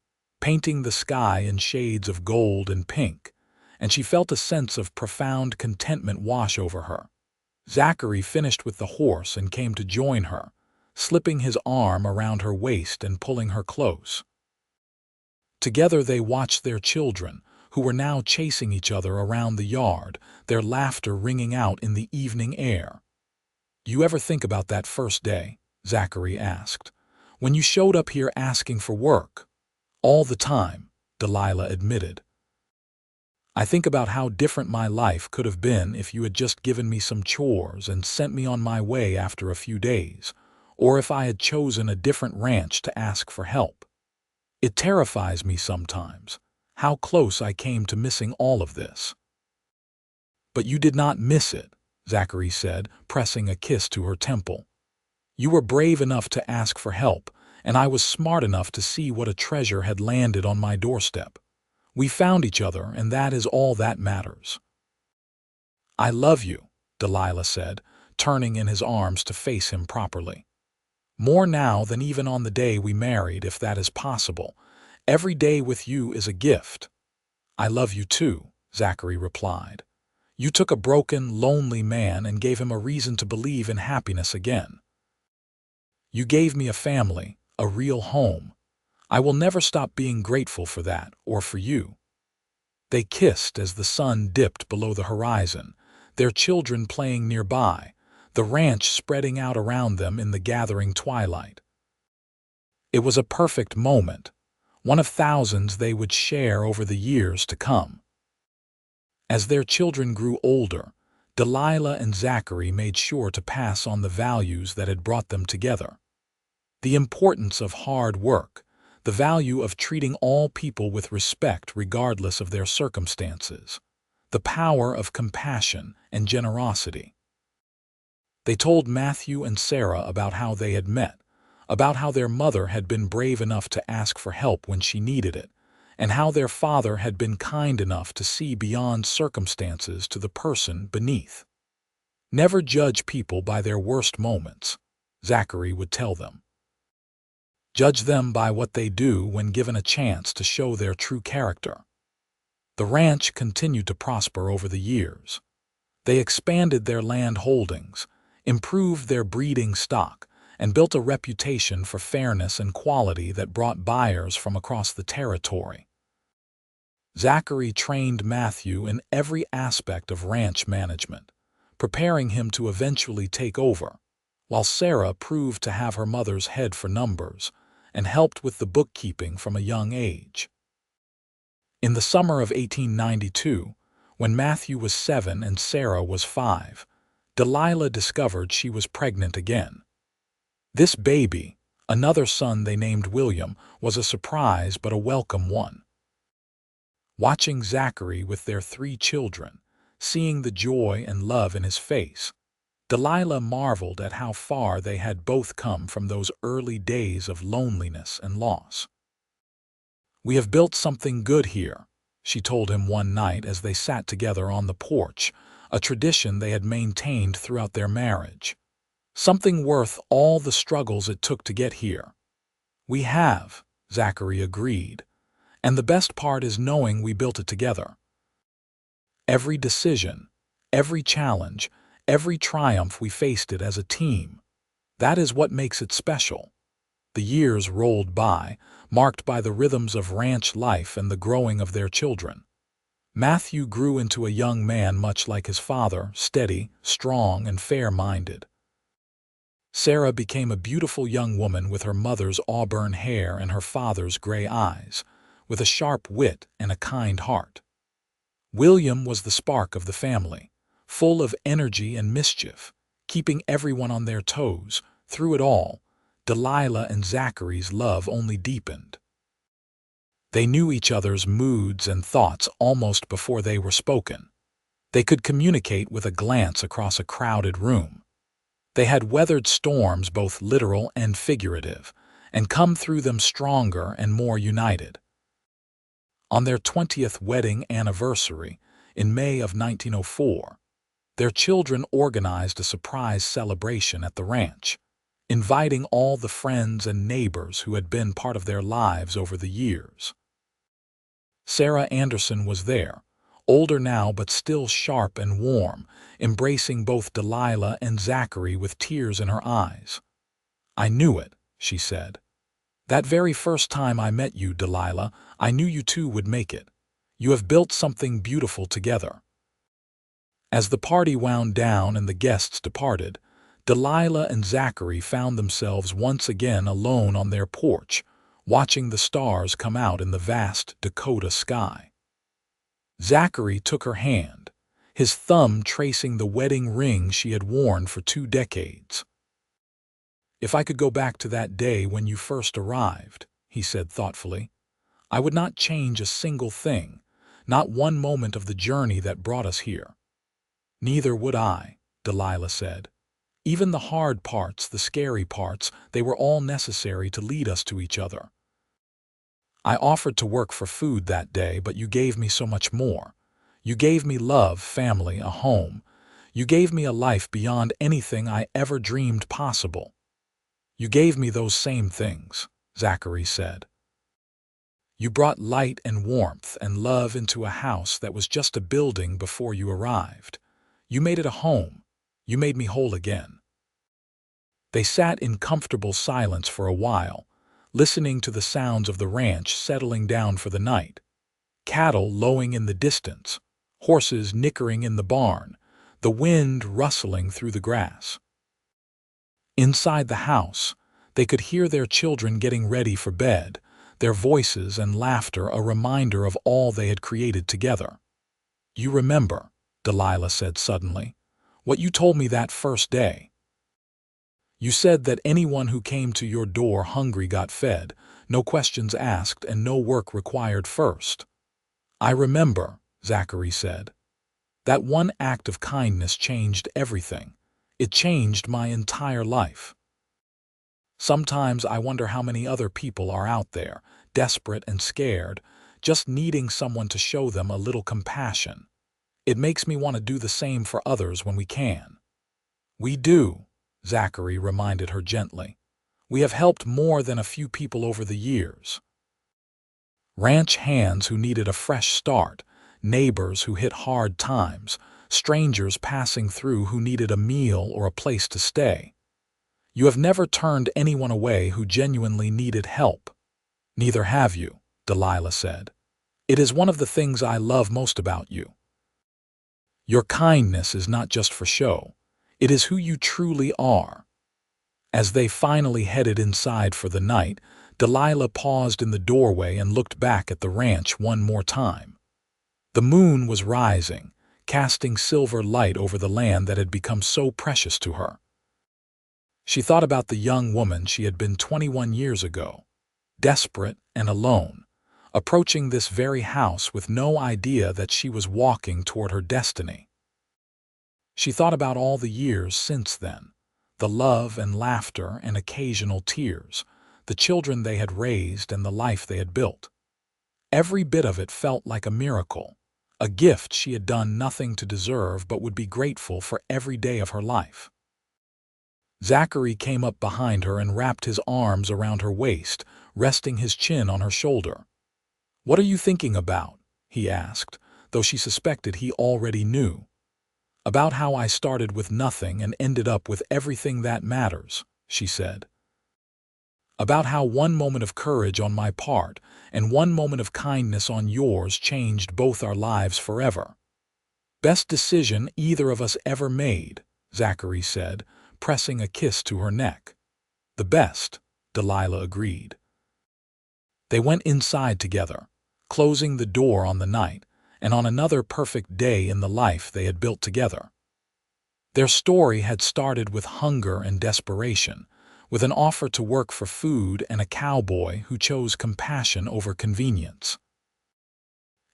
painting the sky in shades of gold and pink, and she felt a sense of profound contentment wash over her. Zachary finished with the horse and came to join her, slipping his arm around her waist and pulling her close. Together they watched their children, who were now chasing each other around the yard, their laughter ringing out in the evening air. "You ever think about that first day?" Zachary asked. "When you showed up here asking for work?" "All the time," Delilah admitted. "I think about how different my life could have been if you had just given me some chores and sent me on my way after a few days, or if I had chosen a different ranch to ask for help. It terrifies me sometimes, how close I came to missing all of this." "But you did not miss it," Zachary said, pressing a kiss to her temple. "You were brave enough to ask for help, and I was smart enough to see what a treasure had landed on my doorstep. We found each other, and that is all that matters." "I love you," Delilah said, turning in his arms to face him properly. "More now than even on the day we married, if that is possible. Every day with you is a gift." "I love you too," Zachary replied. "You took a broken, lonely man and gave him a reason to believe in happiness again. You gave me a family, a real home. I will never stop being grateful for that, or for you." They kissed as the sun dipped below the horizon, their children playing nearby, the ranch spreading out around them in the gathering twilight. It was a perfect moment, one of thousands they would share over the years to come. As their children grew older, Delilah and Zachary made sure to pass on the values that had brought them together. The importance of hard work, the value of treating all people with respect regardless of their circumstances, the power of compassion and generosity. They told Matthew and Sarah about how they had met, about how their mother had been brave enough to ask for help when she needed it, and how their father had been kind enough to see beyond circumstances to the person beneath. "Never judge people by their worst moments," Zachary would tell them. "Judge them by what they do when given a chance to show their true character." The ranch continued to prosper over the years. They expanded their land holdings, improved their breeding stock, and built a reputation for fairness and quality that brought buyers from across the territory. Zachary trained Matthew in every aspect of ranch management, preparing him to eventually take over, while Sarah proved to have her mother's head for numbers and helped with the bookkeeping from a young age. In the summer of 1892, when Matthew was 7 and Sarah was 5, Delilah discovered she was pregnant again. This baby, another son they named William, was a surprise but a welcome one. Watching Zachary with their 3 children, seeing the joy and love in his face, Delilah marveled at how far they had both come from those early days of loneliness and loss. "We have built something good here," she told him one night as they sat together on the porch, a tradition they had maintained throughout their marriage. "Something worth all the struggles it took to get here." "We have," Zachary agreed, "and the best part is knowing we built it together. Every decision, every challenge, every triumph, we faced it as a team. That is what makes it special." The years rolled by, marked by the rhythms of ranch life and the growing of their children. Matthew grew into a young man much like his father, steady, strong, and fair-minded. Sarah became a beautiful young woman with her mother's auburn hair and her father's gray eyes, with a sharp wit and a kind heart. William was the spark of the family, full of energy and mischief, keeping everyone on their toes. Through it all, Delilah and Zachary's love only deepened. They knew each other's moods and thoughts almost before they were spoken. They could communicate with a glance across a crowded room. They had weathered storms, both literal and figurative, and come through them stronger and more united. On their 20th wedding anniversary, in May of 1904, their children organized a surprise celebration at the ranch, inviting all the friends and neighbors who had been part of their lives over the years. Sarah Anderson was there, older now but still sharp and warm, embracing both Delilah and Zachary with tears in her eyes. "I knew it," she said. "That very first time I met you, Delilah, I knew you two would make it. You have built something beautiful together." As the party wound down and the guests departed, Delilah and Zachary found themselves once again alone on their porch, watching the stars come out in the vast Dakota sky. Zachary took her hand, his thumb tracing the wedding ring she had worn for 2 decades. "If I could go back to that day when you first arrived," he said thoughtfully, "I would not change a single thing, not one moment of the journey that brought us here." "Neither would I," Delilah said. "Even the hard parts, the scary parts, they were all necessary to lead us to each other. I offered to work for food that day, but you gave me so much more. You gave me love, family, a home. You gave me a life beyond anything I ever dreamed possible." "You gave me those same things," Zachary said. "You brought light and warmth and love into a house that was just a building before you arrived. You made it a home. You made me whole again." They sat in comfortable silence for a while, listening to the sounds of the ranch settling down for the night. Cattle lowing in the distance, horses nickering in the barn, the wind rustling through the grass. Inside the house, they could hear their children getting ready for bed, their voices and laughter a reminder of all they had created together. "You remember," Delilah said suddenly, "what you told me that first day? You said that anyone who came to your door hungry got fed, no questions asked and no work required first." "I remember," Zachary said. "That one act of kindness changed everything. It changed my entire life. Sometimes I wonder how many other people are out there, desperate and scared, just needing someone to show them a little compassion. It makes me want to do the same for others when we can." "We do," Zachary reminded her gently. "We have helped more than a few people over the years. Ranch hands who needed a fresh start, neighbors who hit hard times, strangers passing through who needed a meal or a place to stay. You have never turned anyone away who genuinely needed help." "Neither have you," Delilah said. "It is one of the things I love most about you. Your kindness is not just for show. It is who you truly are." As they finally headed inside for the night, Delilah paused in the doorway and looked back at the ranch one more time. The moon was rising, casting silver light over the land that had become so precious to her. She thought about the young woman she had been 21 years ago, desperate and alone, approaching this very house with no idea that she was walking toward her destiny. She thought about all the years since then, the love and laughter and occasional tears, the children they had raised and the life they had built. Every bit of it felt like a miracle, a gift she had done nothing to deserve but would be grateful for every day of her life. Zachary came up behind her and wrapped his arms around her waist, resting his chin on her shoulder. "What are you thinking about?" he asked, though she suspected he already knew. "About how I started with nothing and ended up with everything that matters," she said. "About how one moment of courage on my part and one moment of kindness on yours changed both our lives forever. Best decision either of us ever made," Zachary said, pressing a kiss to her neck. "The best," Delilah agreed. They went inside together, closing the door on the night and on another perfect day in the life they had built together. Their story had started with hunger and desperation, with an offer to work for food and a cowboy who chose compassion over convenience.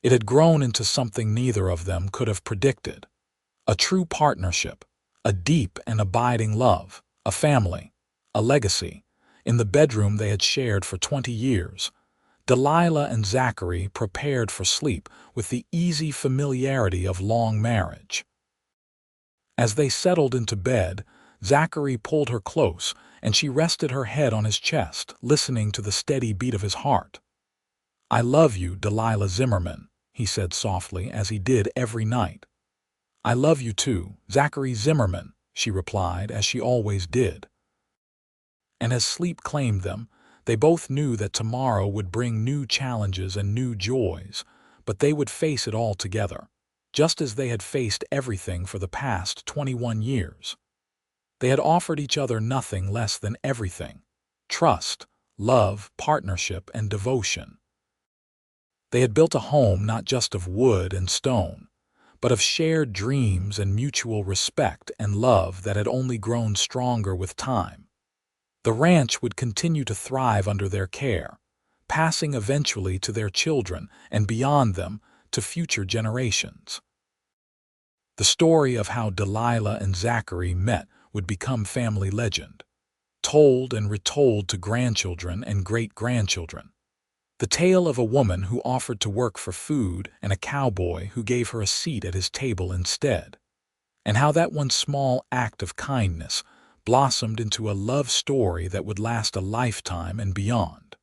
It had grown into something neither of them could have predicted: a true partnership, a deep and abiding love, a family, a legacy. In the bedroom they had shared for 20 years, Delilah and Zachary prepared for sleep with the easy familiarity of long marriage. As they settled into bed, Zachary pulled her close, and she rested her head on his chest, listening to the steady beat of his heart. "I love you, Delilah Zimmerman," he said softly, as he did every night. "I love you too, Zachary Zimmerman," she replied, as she always did. And as sleep claimed them, they both knew that tomorrow would bring new challenges and new joys, but they would face it all together, just as they had faced everything for the past 21 years. They had offered each other nothing less than everything: trust, love, partnership, and devotion. They had built a home not just of wood and stone, but of shared dreams and mutual respect and love that had only grown stronger with time. The ranch would continue to thrive under their care, passing eventually to their children and beyond them to future generations. The story of how Delilah and Zachary met would become family legend, told and retold to grandchildren and great-grandchildren. The tale of a woman who offered to work for food and a cowboy who gave her a seat at his table instead, and how that one small act of kindness blossomed into a love story that would last a lifetime and beyond.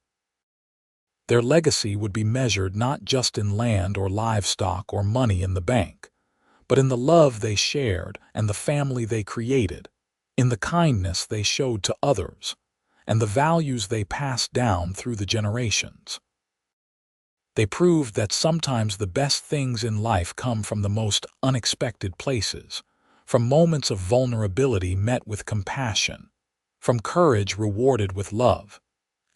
Their legacy would be measured not just in land or livestock or money in the bank, but in the love they shared and the family they created, in the kindness they showed to others, and the values they passed down through the generations. They proved that sometimes the best things in life come from the most unexpected places, from moments of vulnerability met with compassion, from courage rewarded with love.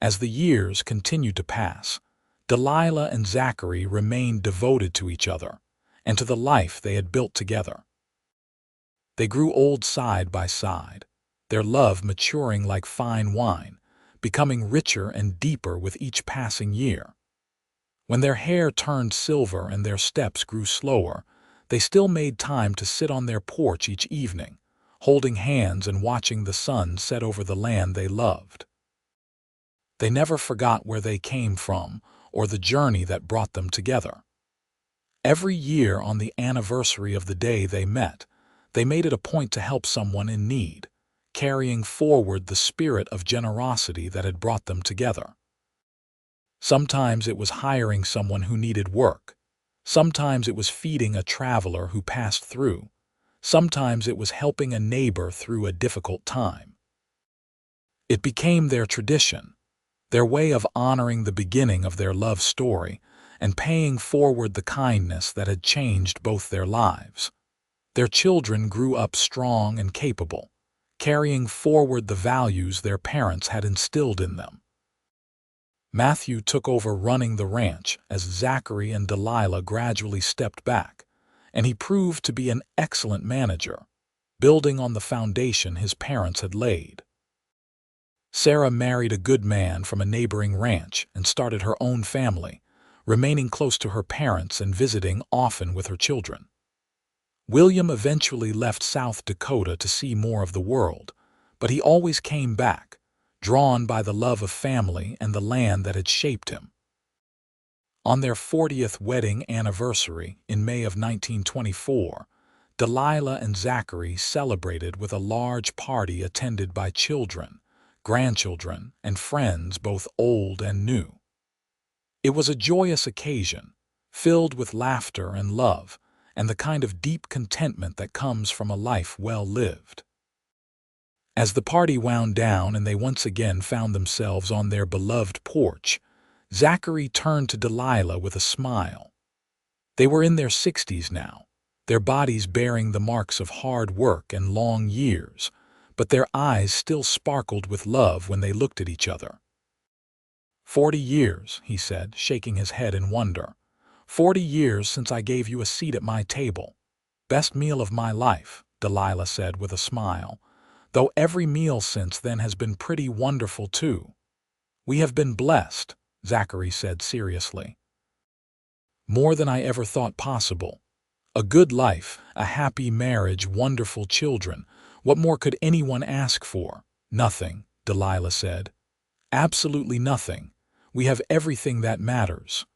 As the years continued to pass, Delilah and Zachary remained devoted to each other and to the life they had built together. They grew old side by side, their love maturing like fine wine, becoming richer and deeper with each passing year. When their hair turned silver and their steps grew slower, they still made time to sit on their porch each evening, holding hands and watching the sun set over the land they loved. They never forgot where they came from or the journey that brought them together. Every year on the anniversary of the day they met, they made it a point to help someone in need, carrying forward the spirit of generosity that had brought them together. Sometimes it was hiring someone who needed work. Sometimes it was feeding a traveler who passed through. Sometimes it was helping a neighbor through a difficult time. It became their tradition, their way of honoring the beginning of their love story and paying forward the kindness that had changed both their lives. Their children grew up strong and capable, carrying forward the values their parents had instilled in them. Matthew took over running the ranch as Zachary and Delilah gradually stepped back, and he proved to be an excellent manager, building on the foundation his parents had laid. Sarah married a good man from a neighboring ranch and started her own family, remaining close to her parents and visiting often with her children. William eventually left South Dakota to see more of the world, but he always came back, drawn by the love of family and the land that had shaped him. On their 40th wedding anniversary in May of 1924, Delilah and Zachary celebrated with a large party attended by children, grandchildren, and friends both old and new. It was a joyous occasion, filled with laughter and love, and the kind of deep contentment that comes from a life well lived. As the party wound down and they once again found themselves on their beloved porch, Zachary turned to Delilah with a smile. They were in their 60s now, their bodies bearing the marks of hard work and long years, but their eyes still sparkled with love when they looked at each other. 40 years, he said, shaking his head in wonder. 40 years since I gave you a seat at my table. Best meal of my life, Delilah said with a smile, though every meal since then has been pretty wonderful too. We have been blessed, Zachary said seriously. More than I ever thought possible. A good life, a happy marriage, wonderful children. What more could anyone ask for? Nothing, Delilah said. Absolutely nothing. We have everything that matters.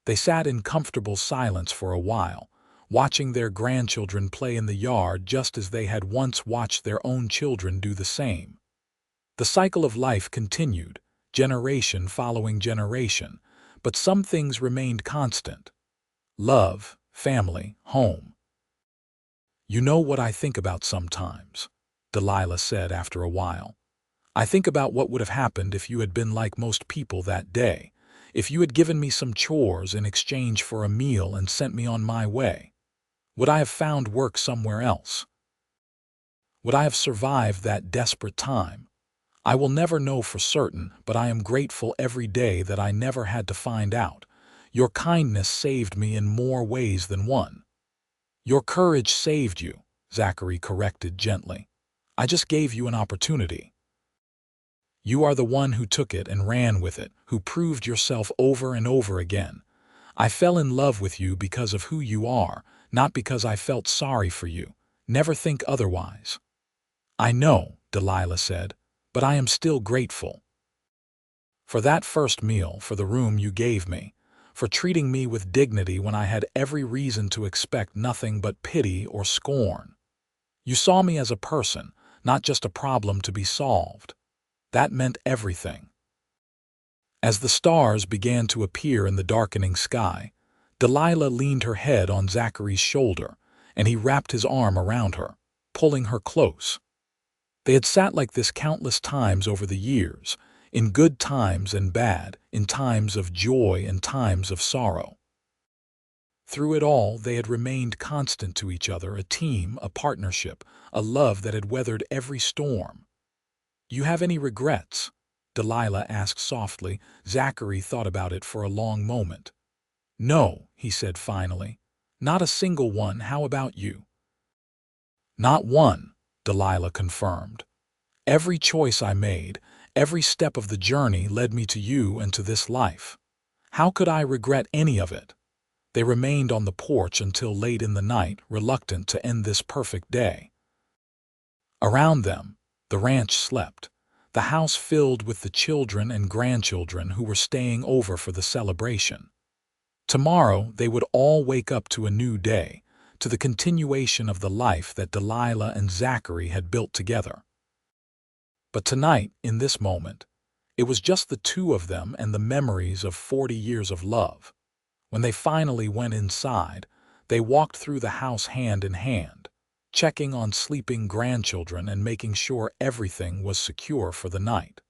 They sat in comfortable silence for a while, watching their grandchildren play in the yard just as they had once watched their own children do the same. The cycle of life continued, generation following generation, but some things remained constant. Love, family, home. You know what I think about sometimes, Delilah said after a while. I think about what would have happened if you had been like most people that day, if you had given me some chores in exchange for a meal and sent me on my way. Would I have found work somewhere else? Would I have survived that desperate time? I will never know for certain, but I am grateful every day that I never had to find out. Your kindness saved me in more ways than one. Your courage saved you, Zachary corrected gently. I just gave you an opportunity. You are the one who took it and ran with it, who proved yourself over and over again. I fell in love with you because of who you are, not because I felt sorry for you. Never think otherwise. I know, Delilah said, but I am still grateful. For that first meal, for the room you gave me, for treating me with dignity when I had every reason to expect nothing but pity or scorn. You saw me as a person, not just a problem to be solved. That meant everything. As the stars began to appear in the darkening sky, Delilah leaned her head on Zachary's shoulder, and he wrapped his arm around her, pulling her close. They had sat like this countless times over the years, in good times and bad, in times of joy and times of sorrow. Through it all, they had remained constant to each other, a team, a partnership, a love that had weathered every storm. You have any regrets? Delilah asked softly. Zachary thought about it for a long moment. No, he said finally. Not a single one. How about you? Not one, Delilah confirmed. Every choice I made, every step of the journey led me to you and to this life. How could I regret any of it? They remained on the porch until late in the night, reluctant to end this perfect day. Around them, the ranch slept, the house filled with the children and grandchildren who were staying over for the celebration. Tomorrow they would all wake up to a new day, to the continuation of the life that Delilah and Zachary had built together. But tonight, in this moment, it was just the two of them and the memories of 40 years of love. When they finally went inside, they walked through the house hand in hand, checking on sleeping grandchildren and making sure everything was secure for the night.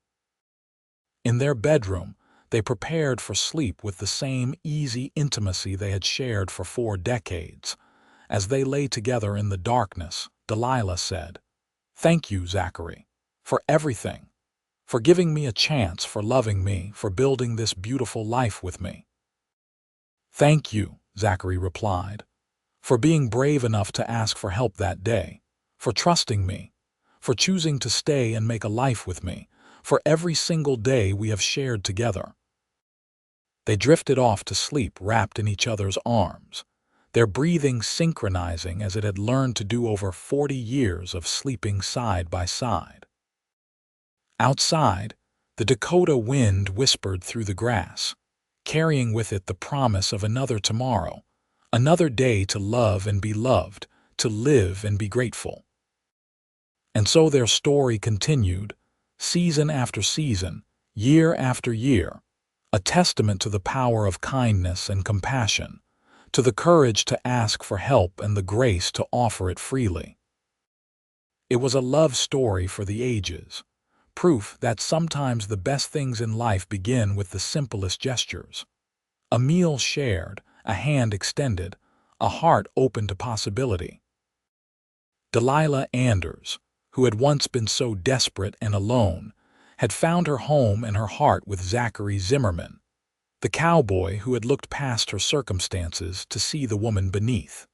In their bedroom, they prepared for sleep with the same easy intimacy they had shared for 4 decades. As they lay together in the darkness, Delilah said, "Thank you, Zachary, for everything, for giving me a chance, for loving me, for building this beautiful life with me." "Thank you," Zachary replied, "for being brave enough to ask for help that day, for trusting me, for choosing to stay and make a life with me, for every single day we have shared together." They drifted off to sleep wrapped in each other's arms, their breathing synchronizing as it had learned to do over 40 years of sleeping side by side. Outside, the Dakota wind whispered through the grass, carrying with it the promise of another tomorrow, another day to love and be loved, to live and be grateful. And so their story continued, season after season, year after year, a testament to the power of kindness and compassion, to the courage to ask for help and the grace to offer it freely. It was a love story for the ages, proof that sometimes the best things in life begin with the simplest gestures. A meal shared, a hand extended, a heart open to possibility. Delilah Anders, who had once been so desperate and alone, had found her home and her heart with Zachary Zimmerman, the cowboy who had looked past her circumstances to see the woman beneath.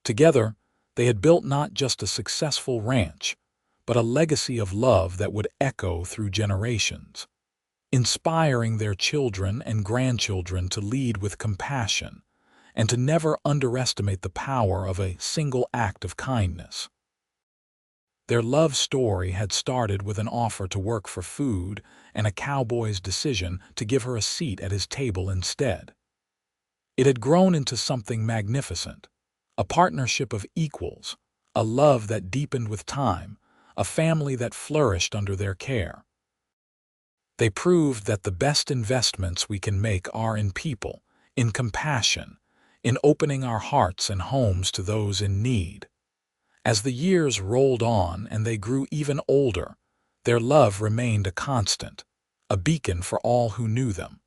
Together, they had built not just a successful ranch, but a legacy of love that would echo through generations, inspiring their children and grandchildren to lead with compassion and to never underestimate the power of a single act of kindness. Their love story had started with an offer to work for food and a cowboy's decision to give her a seat at his table instead. It had grown into something magnificent, a partnership of equals, a love that deepened with time, a family that flourished under their care. They proved that the best investments we can make are in people, in compassion, in opening our hearts and homes to those in need. As the years rolled on and they grew even older, their love remained a constant, a beacon for all who knew them.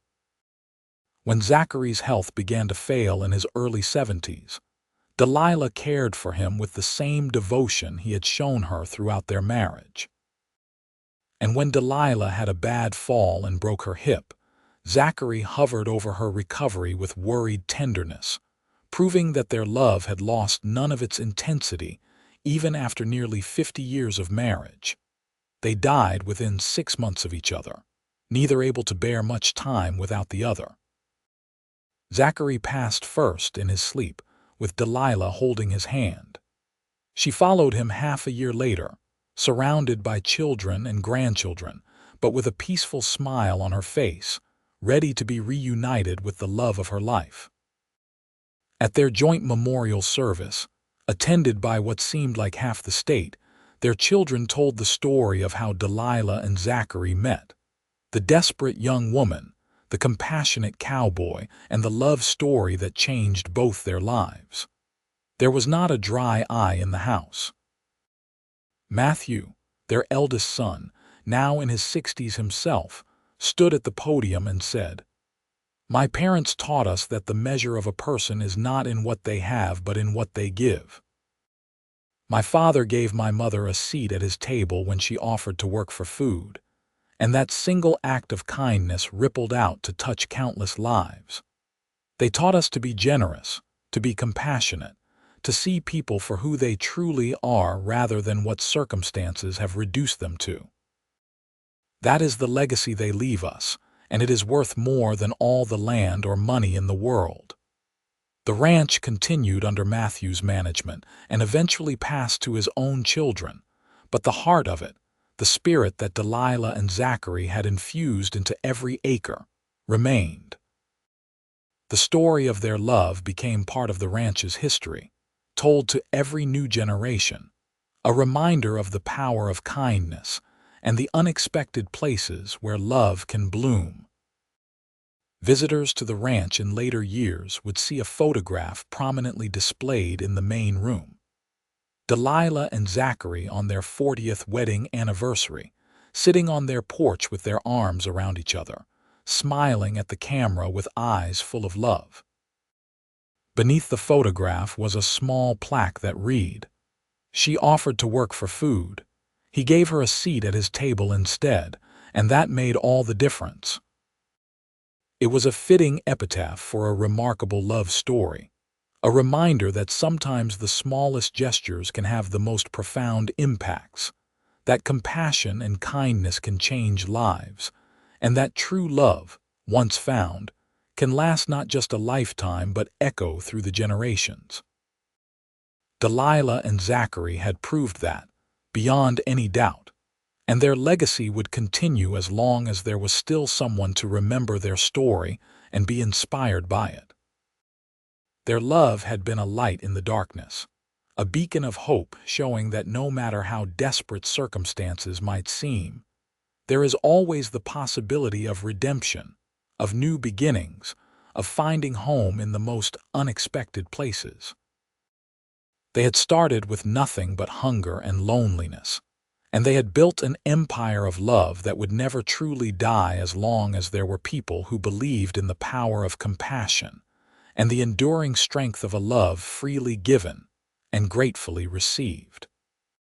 When Zachary's health began to fail in his early 70s, Delilah cared for him with the same devotion he had shown her throughout their marriage. And when Delilah had a bad fall and broke her hip, Zachary hovered over her recovery with worried tenderness, proving that their love had lost none of its intensity even after nearly 50 years of marriage. They died within 6 months of each other, neither able to bear much time without the other. Zachary passed first in his sleep, with Delilah holding his hand. She followed him half a year later, surrounded by children and grandchildren, but with a peaceful smile on her face, ready to be reunited with the love of her life. At their joint memorial service, attended by what seemed like half the state, their children told the story of how Delilah and Zachary met. The desperate young woman, the compassionate cowboy, and the love story that changed both their lives. There was not a dry eye in the house. Matthew, their eldest son, now in his 60s himself, stood at the podium and said, "My parents taught us that the measure of a person is not in what they have but in what they give. My father gave my mother a seat at his table when she offered to work for food, and that single act of kindness rippled out to touch countless lives. They taught us to be generous, to be compassionate, to see people for who they truly are rather than what circumstances have reduced them to. That is the legacy they leave us, and it is worth more than all the land or money in the world." The ranch continued under Matthew's management and eventually passed to his own children, but the heart of it, the spirit that Delilah and Zachary had infused into every acre, remained. The story of their love became part of the ranch's history, told to every new generation, a reminder of the power of kindness and the unexpected places where love can bloom. Visitors to the ranch in later years would see a photograph prominently displayed in the main room. Delilah and Zachary on their 40th wedding anniversary, sitting on their porch with their arms around each other, smiling at the camera with eyes full of love. Beneath the photograph was a small plaque that read, "She offered to work for food. He gave her a seat at his table instead, and that made all the difference." It was a fitting epitaph for a remarkable love story, a reminder that sometimes the smallest gestures can have the most profound impacts, that compassion and kindness can change lives, and that true love, once found, can last not just a lifetime but echo through the generations. Delilah and Zachary had proved that, beyond any doubt, and their legacy would continue as long as there was still someone to remember their story and be inspired by it. Their love had been a light in the darkness, a beacon of hope showing that no matter how desperate circumstances might seem, there is always the possibility of redemption, of new beginnings, of finding home in the most unexpected places. They had started with nothing but hunger and loneliness, and they had built an empire of love that would never truly die as long as there were people who believed in the power of compassion and the enduring strength of a love freely given and gratefully received.